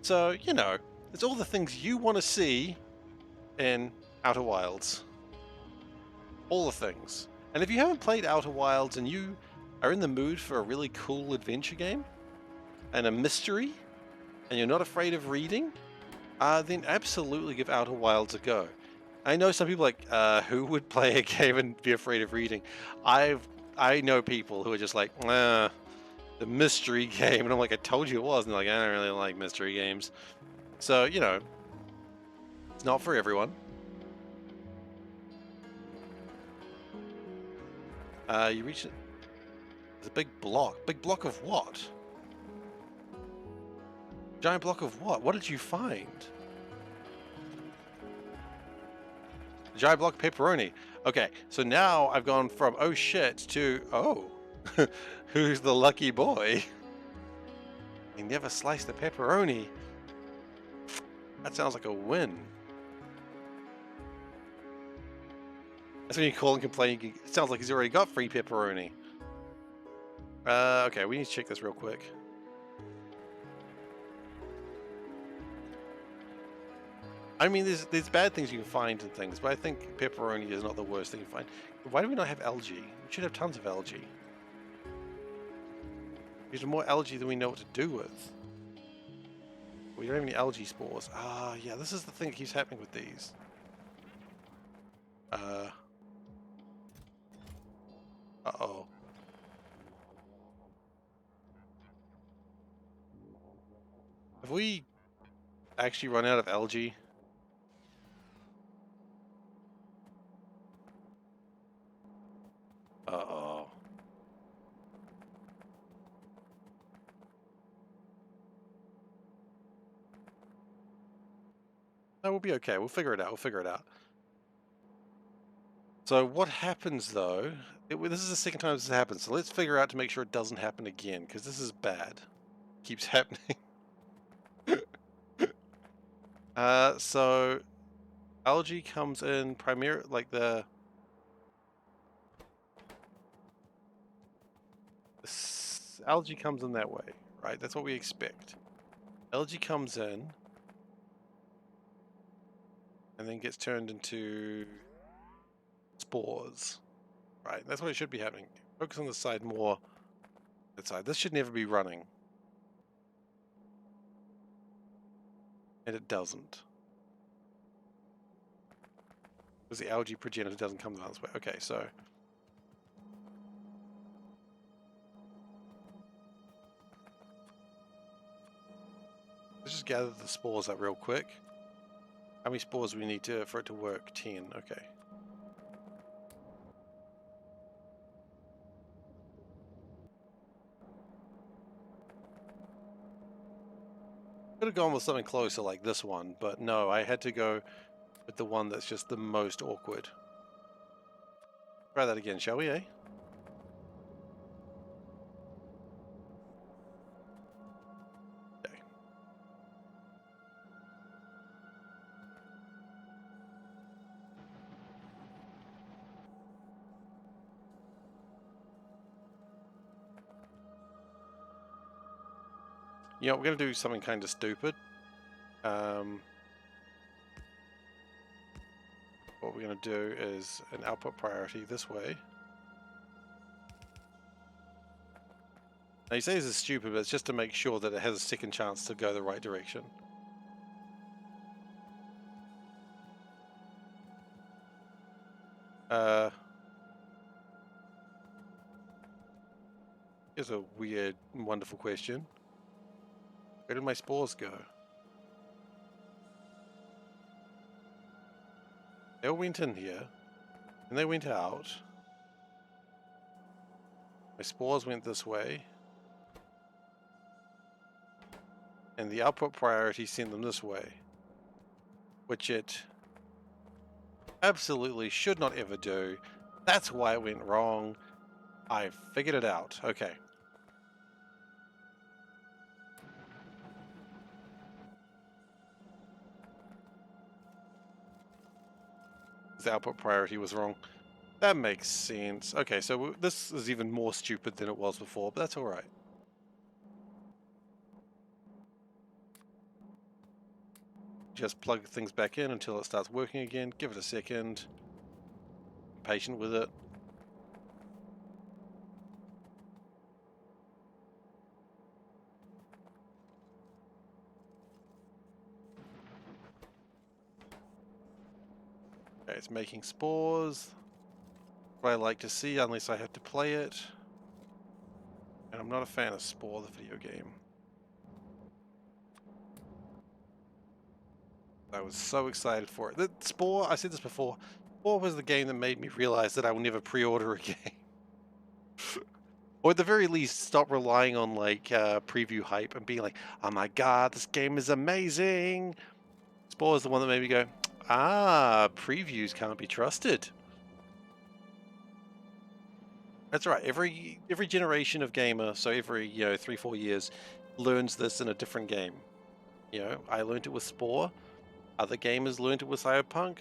So, you know, it's all the things you want to see in Outer Wilds. All the things. And if you haven't played Outer Wilds and you are in the mood for a really cool adventure game and a mystery and you're not afraid of reading, then absolutely give Outer Wilds a go. I know some people like, who would play a game and be afraid of reading? I know people who are just like, the mystery game. And I'm like, I told you it was. And they're like, I don't really like mystery games. So, you know, it's not for everyone. You reach it. There's a big block. Big block of what? Giant block of what? What did you find? Giant block pepperoni. Okay, so now I've gone from oh shit to oh, who's the lucky boy? He never sliced the pepperoni. That sounds like a win. That's when you call and complain. It sounds like he's already got free pepperoni. Okay, we need to check this real quick. I mean, there's bad things you can find and things, but I think pepperoni is not the worst thing you find. Why do we not have algae? We should have tons of algae. There's more algae than we know what to do with. We don't have any algae spores. Ah, yeah, this is the thing that keeps happening with these. Uh-oh. Have we actually run out of algae? Uh-oh. No, we'll be okay. We'll figure it out. We'll figure it out. So what happens though? This is the second time this has happened. So let's figure out to make sure it doesn't happen again, because this is bad. Keeps happening. So algae comes in primarily like algae comes in that way, right? That's what we expect. Algae comes in and then gets turned into spores, right? That's what it should be happening. Focus on the side more. That side. This should never be running. And it doesn't. Because the algae progenitor doesn't come down this way. Okay, so let's just gather the spores up real quick. How many spores do we need for it to work? 10. Okay. Could have gone with something closer like this one, but no, I had to go with the one that's just the most awkward. Try that again, shall we, eh? Okay. You know, we're going to do something kind of stupid. What we're going to do is an output priority this way. Now you say this is stupid, but it's just to make sure that it has a second chance to go the right direction. Here's a weird, wonderful question. Where did my spores go? They all went in here, and they went out. My spores went this way, and the output priority sent them this way, which it absolutely should not ever do. That's why it went wrong. I figured it out. Okay. The output priority was wrong. That makes sense. Okay, so this is even more stupid than it was before, but that's alright. Just plug things back in until it starts working again. Give it a second. Be patient with it. Okay, it's making spores. What I like to see, unless I have to play it. And I'm not a fan of Spore, the video game. I was so excited for it. The Spore, I said this before, Spore was the game that made me realize that I will never pre-order a game. Or at the very least, stop relying on like preview hype and being like, oh my god, this game is amazing. Spore is the one that made me go, ah, previews can't be trusted. That's right. Every generation of gamer, so every 3-4 years, learns this in a different game. I learned it with Spore. Other gamers learned it with Cyberpunk.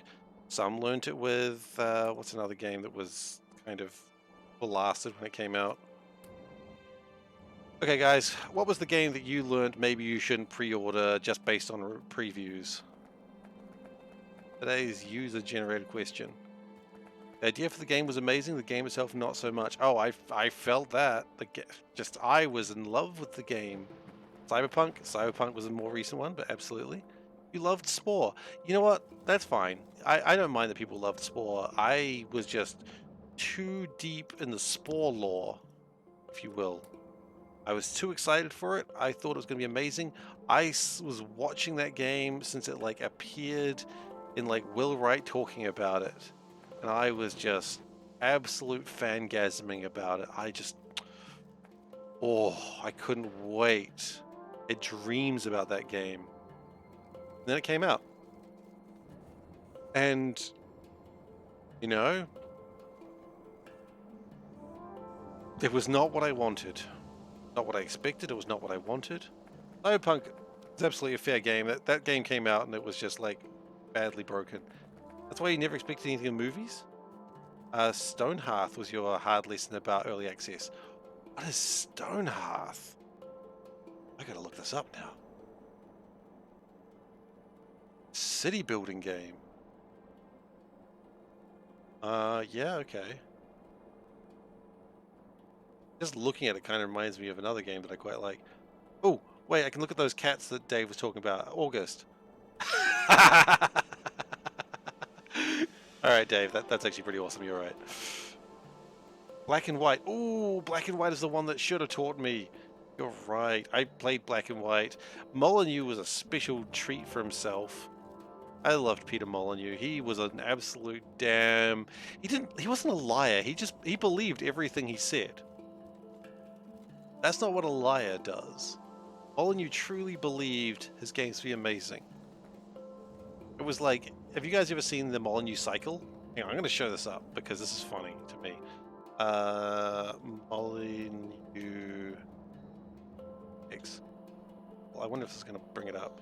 Some learned it with what's another game that was kind of blasted when it came out? Okay, guys, what was the game that you learned maybe you shouldn't pre-order just based on previews? Today's user-generated question. The idea for the game was amazing. The game itself, not so much. Oh, I felt that. Just I was in love with the game. Cyberpunk. Cyberpunk was a more recent one, but absolutely. You loved Spore. You know what? That's fine. I don't mind that people loved Spore. I was just too deep in the Spore lore, if you will. I was too excited for it. I thought it was going to be amazing. Was watching that game since it like appeared in like Will Wright talking about it, and I was just absolute fangasming about it. I couldn't wait. I had dreams about that game. And then it came out, and you know, it was not what I wanted. Not what I expected. It was not what I wanted. Cyberpunk is absolutely a fair game. That game came out and it was just like badly broken. That's why you never expected anything in movies. Stonehearth was your hard lesson about early access. What is Stonehearth? I gotta look this up now. City building game. Yeah, okay. Just looking at it kind of reminds me of another game that I quite like. Oh, wait, I can look at those cats that Dave was talking about. August. All right, Dave, that's actually pretty awesome. You're right. Black and White. Ooh, Black and White is the one that should have taught me. You're right. I played Black and White. Molyneux was a special treat for himself. I loved Peter Molyneux. He was an absolute damn. He wasn't a liar. He believed everything he said. That's not what a liar does. Molyneux truly believed his games to be amazing. It was like, have you guys ever seen the Molyneux cycle? Hang on, I'm going to show this up because this is funny to me. Molyneux X. Well, I wonder if this is going to bring it up.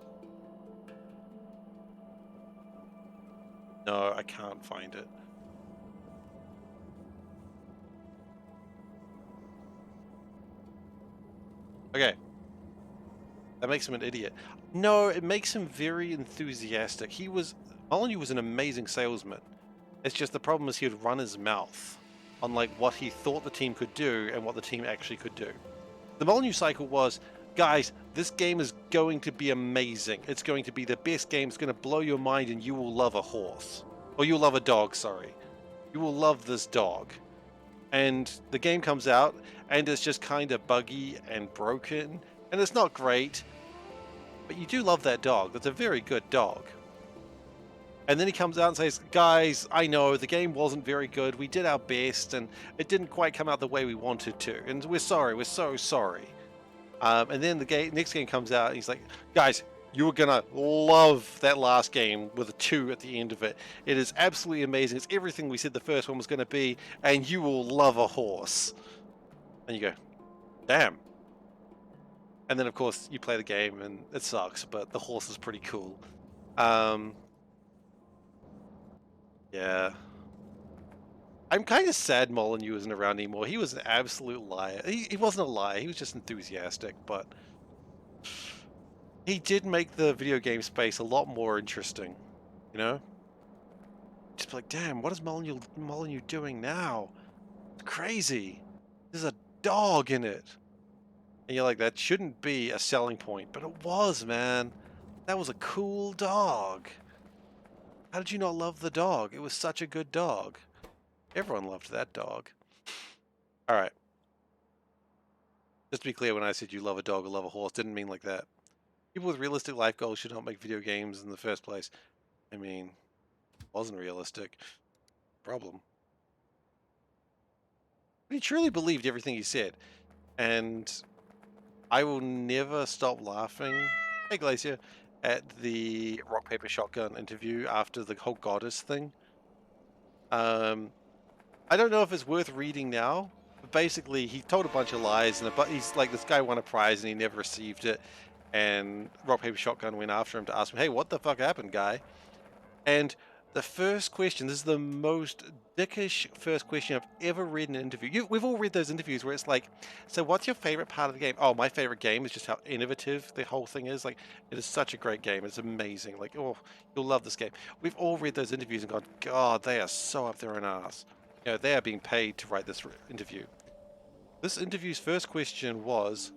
No, I can't find it. Okay. That makes him an idiot. No, it makes him very enthusiastic. Molyneux was an amazing salesman. It's just the problem is he would run his mouth on like what he thought the team could do and what the team actually could do. The Molyneux cycle was, guys, this game is going to be amazing. It's going to be the best game. It's going to blow your mind and you will love a horse. Or you'll love a dog, sorry. You will love this dog. And the game comes out and it's just kind of buggy and broken. And it's not great. But you do love that dog. That's a very good dog. And then he comes out and says, guys, I know the game wasn't very good. We did our best and it didn't quite come out the way we wanted to. And we're sorry. We're so sorry. And then the next game comes out and he's like, guys, you are going to love that last game with a 2 at the end of it. It is absolutely amazing. It's everything we said the first one was going to be. And you will love a horse. And you go, damn. And then, of course, you play the game and it sucks, but the horse is pretty cool. Yeah. I'm kind of sad Molyneux isn't around anymore. He was an absolute liar. He wasn't a liar. He was just enthusiastic, but he did make the video game space a lot more interesting, you know? Just be like, damn, what is Molyneux doing now? It's crazy. There's a dog in it. And you're like, that shouldn't be a selling point, but it was, man. That was a cool dog. How did you not love the dog? It was such a good dog. Everyone loved that dog. All right. Just to be clear, when I said you love a dog or love a horse, didn't mean like that. People with realistic life goals should not make video games in the first place. I mean, it wasn't realistic. Problem. But he truly believed everything he said. And I will never stop laughing, hey Glacier, at the Rock Paper Shotgun interview after the whole goddess thing. I don't know if it's worth reading now, but basically he told a bunch of lies, and he's like, this guy won a prize and he never received it, and Rock Paper Shotgun went after him to ask him, hey, what the fuck happened, guy? And The first question, this is the most dickish first question I've ever read in an interview. We've all read those interviews where it's like, so what's your favorite part of the game? Oh, my favorite game is just how innovative the whole thing is. Like, it is such a great game. It's amazing. Like, oh, you'll love this game. We've all read those interviews and gone, God, they are so up their own ass. You know, they are being paid to write this interview. This interview's first question was,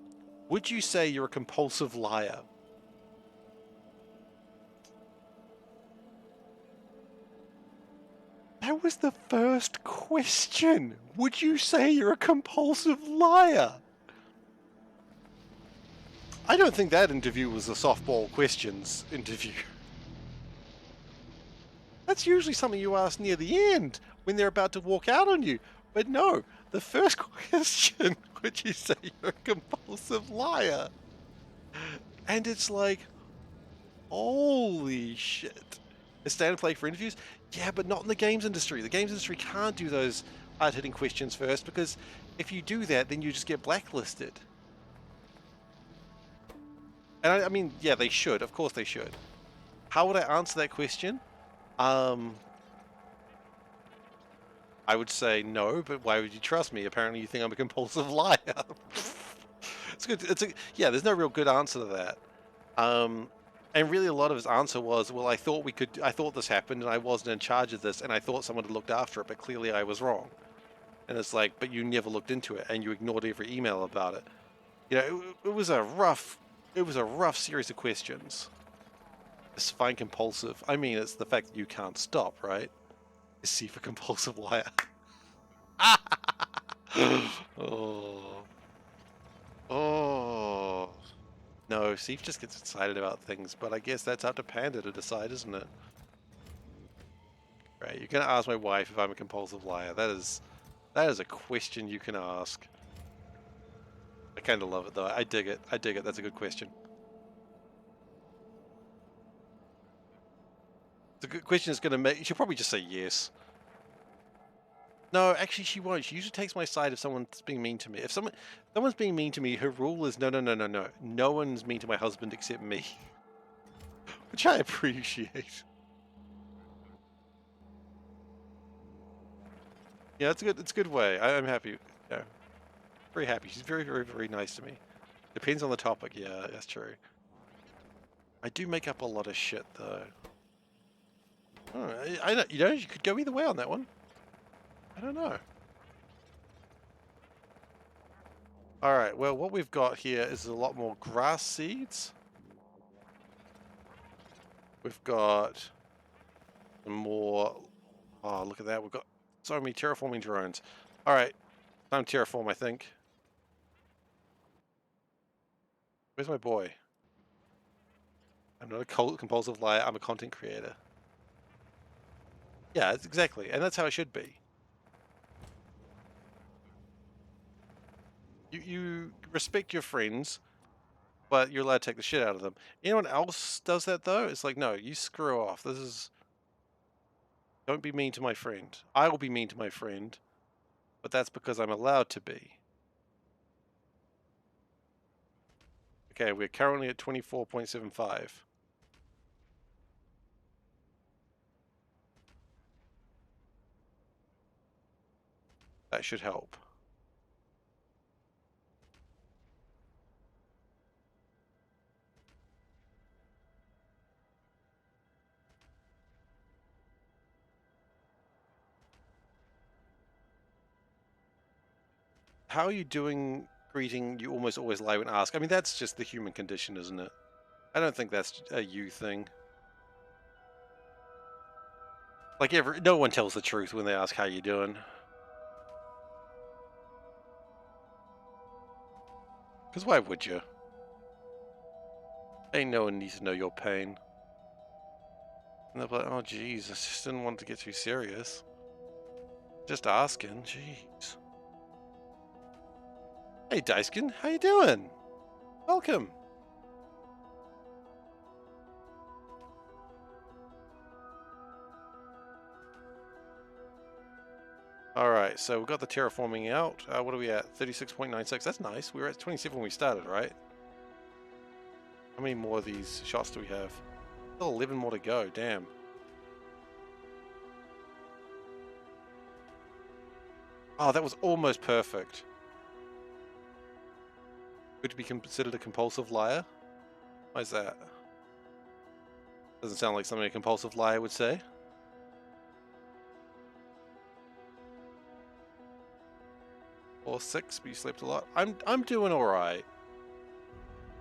would you say you're a compulsive liar? That was the first question. Would you say you're a compulsive liar? I don't think that interview was a softball questions interview. That's usually something you ask near the end when they're about to walk out on you. But no, the first question, would you say you're a compulsive liar? And it's like, holy shit. A standard play for interviews? Yeah, but not in the games industry. The games industry can't do those hard-hitting questions first, because if you do that, then you just get blacklisted. And I mean, yeah, they should. Of course they should. How would I answer that question? I would say no, but why would you trust me? Apparently you think I'm a compulsive liar. It's good. Yeah, there's no real good answer to that. And really a lot of his answer was, well, I thought this happened and I wasn't in charge of this and I thought someone had looked after it, but clearly I was wrong. And it's like, but you never looked into it and you ignored every email about it. You know, it was a rough series of questions. Define compulsive. I mean, it's the fact that you can't stop, right? Is Seif a compulsive liar? Oh. Oh. No, Seif just gets excited about things, but I guess that's up to Panda to decide, isn't it? Right, you're gonna ask my wife if I'm a compulsive liar. That is a question you can ask. I kind of love it though. I dig it. I dig it. That's a good question. The good question is gonna make. She'll probably just say yes. No, actually, she won't. She usually takes my side if someone's being mean to me. If someone's being mean to me, her rule is no, no, no, no, no. No one's mean to my husband except me, which I appreciate. Yeah, it's a good way. I'm happy. Yeah, very happy. She's very, very, very nice to me. Depends on the topic. Yeah, that's true. I do make up a lot of shit though. Oh, I don't, you know, you could go either way on that one. I don't know. Alright, well, what we've got here is a lot more grass seeds. We've got some more... Oh, look at that. We've got so many terraforming drones. Alright, time to terraform, I think. Where's my boy? I'm not a compulsive liar. I'm a content creator. Yeah, exactly. And that's how it should be. You respect your friends, but you're allowed to take the shit out of them. Anyone else does that though? It's like, no, you screw off. This is... Don't be mean to my friend. I will be mean to my friend, but that's because I'm allowed to be. Okay, we're currently at 24.75. That should help. How are you doing greeting? You almost always lie when asked. I mean, that's just the human condition, isn't it? I don't think that's a you thing. Like, no one tells the truth when they ask how you doing. Because why would you? Ain't no one needs to know your pain. And they're like, oh, jeez, I just didn't want to get too serious. Just asking, jeez. Hey, Daiskin, how you doing? Welcome. Alright, so we've got the terraforming out. What are we at? 36.96. That's nice. We were at 27 when we started, right? How many more of these shots do we have? Still 11 more to go, damn. Oh, that was almost perfect. Could be considered a compulsive liar? Why is that? Doesn't sound like something a compulsive liar would say. 4-6, but you slept a lot. I'm doing all right.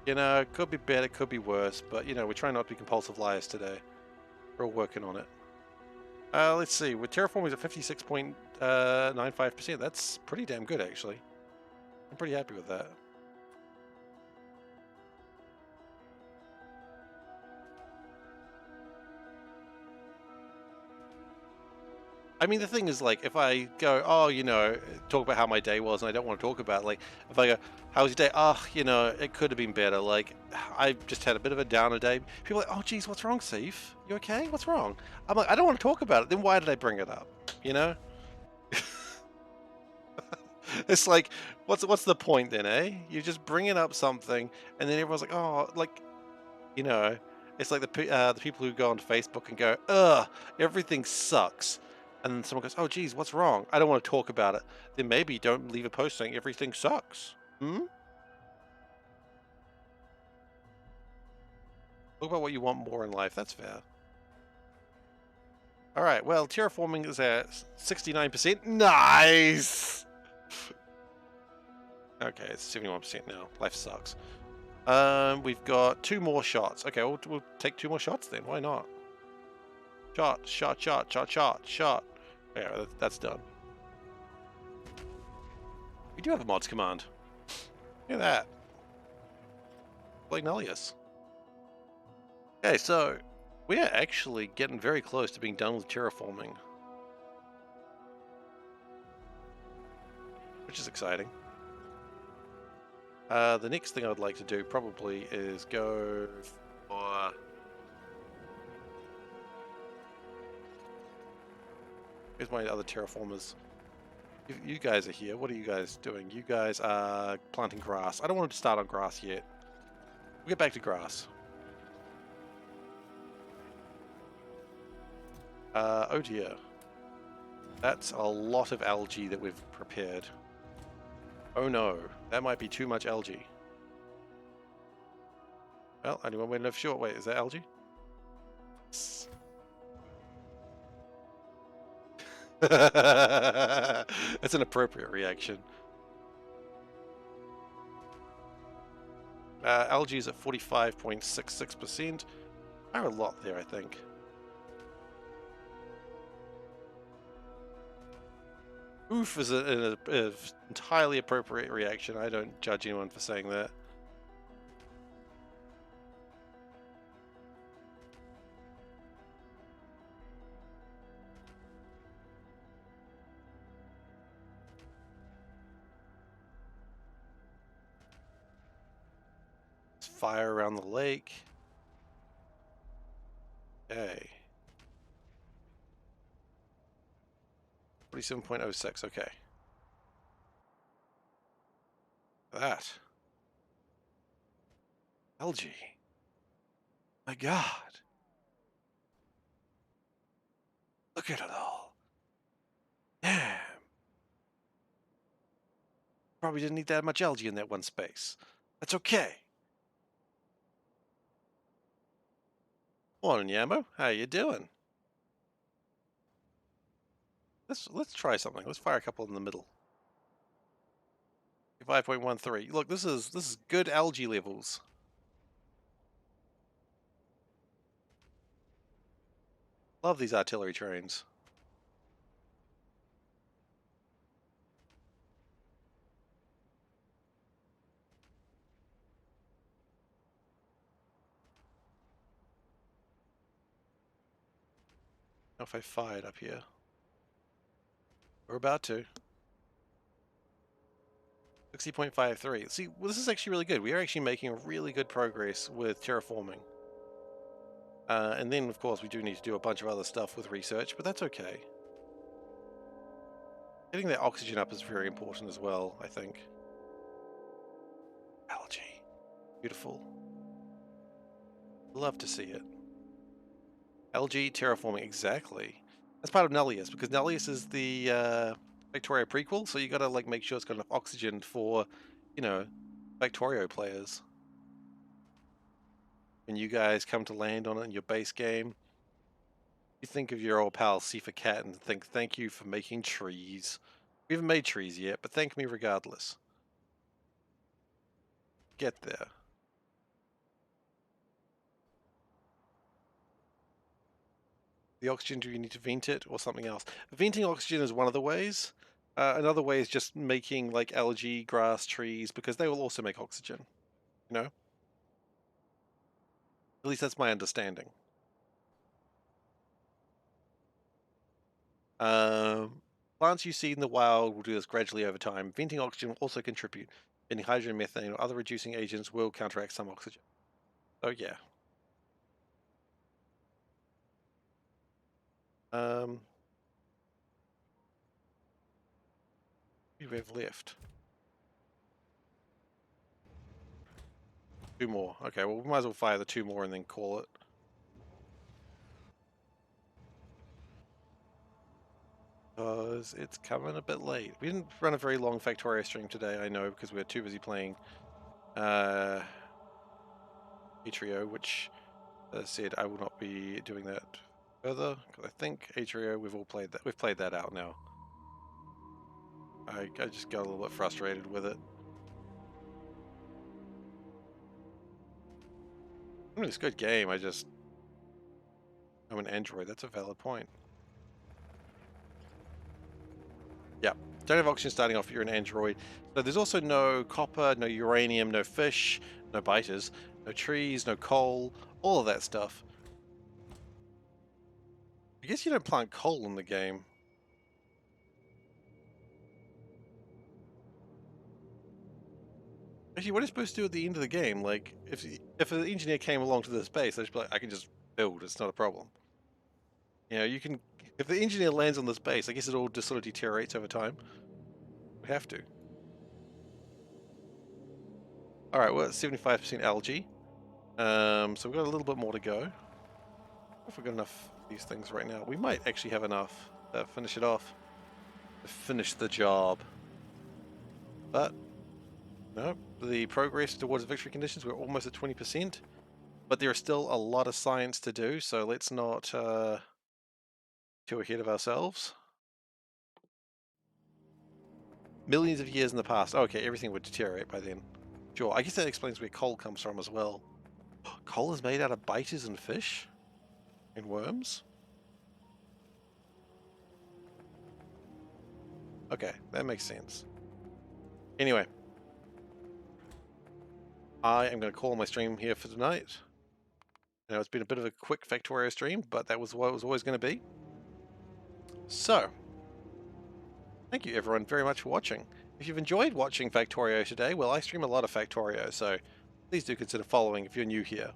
You know, it could be better, it could be worse, but you know, we're trying not to be compulsive liars today. We're all working on it. Let's see. With terraforming at 56.95%, that's pretty damn good, actually. I'm pretty happy with that. I mean, the thing is, like, if I go, oh, you know, talk about how my day was, and I don't want to talk about it, like, if I go, how was your day? Oh, you know, it could have been better. Like, I just had a bit of a downer day. People are like, oh, geez, what's wrong, Seif? You okay? What's wrong? I'm like, I don't want to talk about it. Then why did I bring it up? You know? It's like, what's the point then, eh? You're just bringing up something, and then everyone's like, oh, like, you know, it's like the people who go onto Facebook and go, ugh, everything sucks. And then someone goes, oh, geez, what's wrong? I don't want to talk about it. Then maybe don't leave a post saying everything sucks. Hmm? Talk about what you want more in life. That's fair. All right. Well, terraforming is at 69%. Nice. Okay, it's 71% now. Life sucks. We've got 2 more shots. Okay, we'll take 2 more shots then. Why not? Shot, shot, shot, shot, shot, shot. Yeah, that's done. We do have a mods command. Look at that. Like Nullius. Okay, so we are actually getting very close to being done with terraforming, which is exciting. The next thing I'd like to do probably is go for... Here's my other terraformers. You guys are here. What are you guys doing? You guys are planting grass. I don't want to start on grass yet. We'll get back to grass. Oh dear. That's a lot of algae that we've prepared. Oh no, that might be too much algae. Well, anyone went left short. Wait, is that algae? That's an appropriate reaction. Algae is at 45.66%. Are a lot there, I think. Oof is an entirely appropriate reaction. I don't judge anyone for saying that. There's fire around the lake. Okay. 47.06, okay. That. Algae. My god. Look at it all. Damn. Probably didn't need that much algae in that one space. That's okay. Morning, Yambo. How you doing? Let's try something. Let's fire a couple in the middle. 5.13. Look, this is good algae levels. Love these artillery trains. Now if I fired up here. We're about to. 60.53. See, well, this is actually really good. We are actually making really good progress with terraforming. And then, of course, we do need to do a bunch of other stuff with research, but that's okay. Getting that oxygen up is very important as well, I think. Algae. Beautiful. Love to see it. Algae terraforming, exactly. That's part of Nullius, because Nullius is the Factorio prequel, so you gotta like make sure it's got enough oxygen for, you know, Factorio players. When you guys come to land on it in your base game, you think of your old pal SeiferKatt and think, thank you for making trees. We haven't made trees yet, but thank me regardless. Get there. The oxygen, do you need to vent it or something else? Venting oxygen is one of the ways. Another way is just making like algae, grass, trees, because they will also make oxygen, you know? At least that's my understanding. Plants you see in the wild will do this gradually over time. Venting oxygen will also contribute. Venting hydrogen, methane, or other reducing agents will counteract some oxygen. So yeah. We have left? 2 more. Okay, well we might as well fire the 2 more and then call it. Because it's coming a bit late. We didn't run a very long Factorio stream today, I know, because we were too busy playing Atrio, which, as I said, I will not be doing that further, because I think Atrio, we've played that out now. I just got a little bit frustrated with it. I mean, it's a good game, I'm an Android, that's a valid point. Yeah, don't have oxygen starting off, you're an Android. So there's also no copper, no uranium, no fish, no biters, no trees, no coal, all of that stuff. I guess you don't plant coal in the game. Actually, what are you supposed to do at the end of the game? Like, if an engineer came along to this base, they'd just be like, I can just build, it's not a problem. You know, you can, if the engineer lands on this base, I guess it all just sort of deteriorates over time. We have to. Alright, we're at 75% algae. So we've got a little bit more to go. If we've got enough of these things right now, we might actually have enough to finish it off. To finish the job. But, no, the progress towards victory conditions, we're almost at 20%. But there is still a lot of science to do, so let's not too ahead of ourselves. Millions of years in the past. Okay, everything would deteriorate by then. Sure, I guess that explains where coal comes from as well. Coal is made out of biters and fish? And worms? Okay, that makes sense. Anyway, I am going to call my stream here for tonight. You know, it's been a bit of a quick Factorio stream, but that was what it was always going to be. So, thank you everyone very much for watching. If you've enjoyed watching Factorio today, well, I stream a lot of Factorio, so please do consider following if you're new here.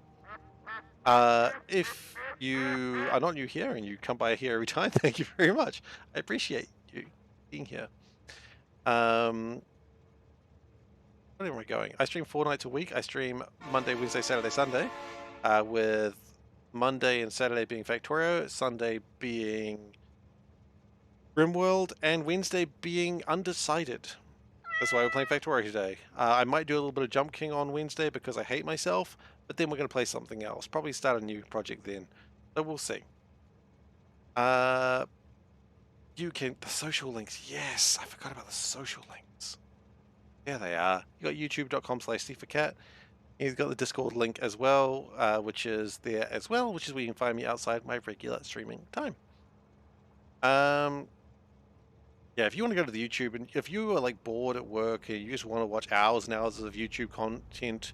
If you are not new here and you come by here every time, thank you very much. I appreciate you being here. Where am I going? I stream 4 nights a week. I stream Monday, Wednesday, Saturday, Sunday, with Monday and Saturday being Factorio, Sunday being Grimworld, and Wednesday being Undecided. That's why we're playing Factorio today. I might do a little bit of Jump King on Wednesday because I hate myself, but then we're going to play something else. Probably start a new project then. So we'll see. You can... The social links. Yes, I forgot about the social links. There they are. You got youtube.com/SeiferKatt. He's got the Discord link as well, which is there as well, which is where you can find me outside my regular streaming time. Yeah, if you want to go to the YouTube, and if you are like bored at work and you just want to watch hours and hours of YouTube content,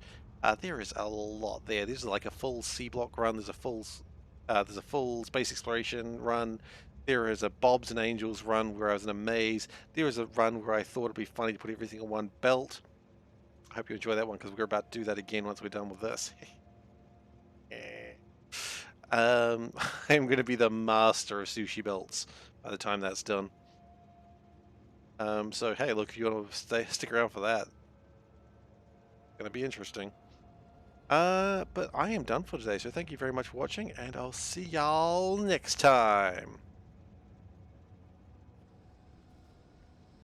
there is a lot there. There's like a full C block run. There's a full space exploration run. There is a Bobs and Angels run where I was in a maze. There is a run where I thought it'd be funny to put everything on one belt. I hope you enjoy that one because we're about to do that again once we're done with this. I'm going to be the master of sushi belts by the time that's done. So hey, look, if you want to stick around for that, it's going to be interesting. But I am done for today, so thank you very much for watching, and I'll see y'all next time.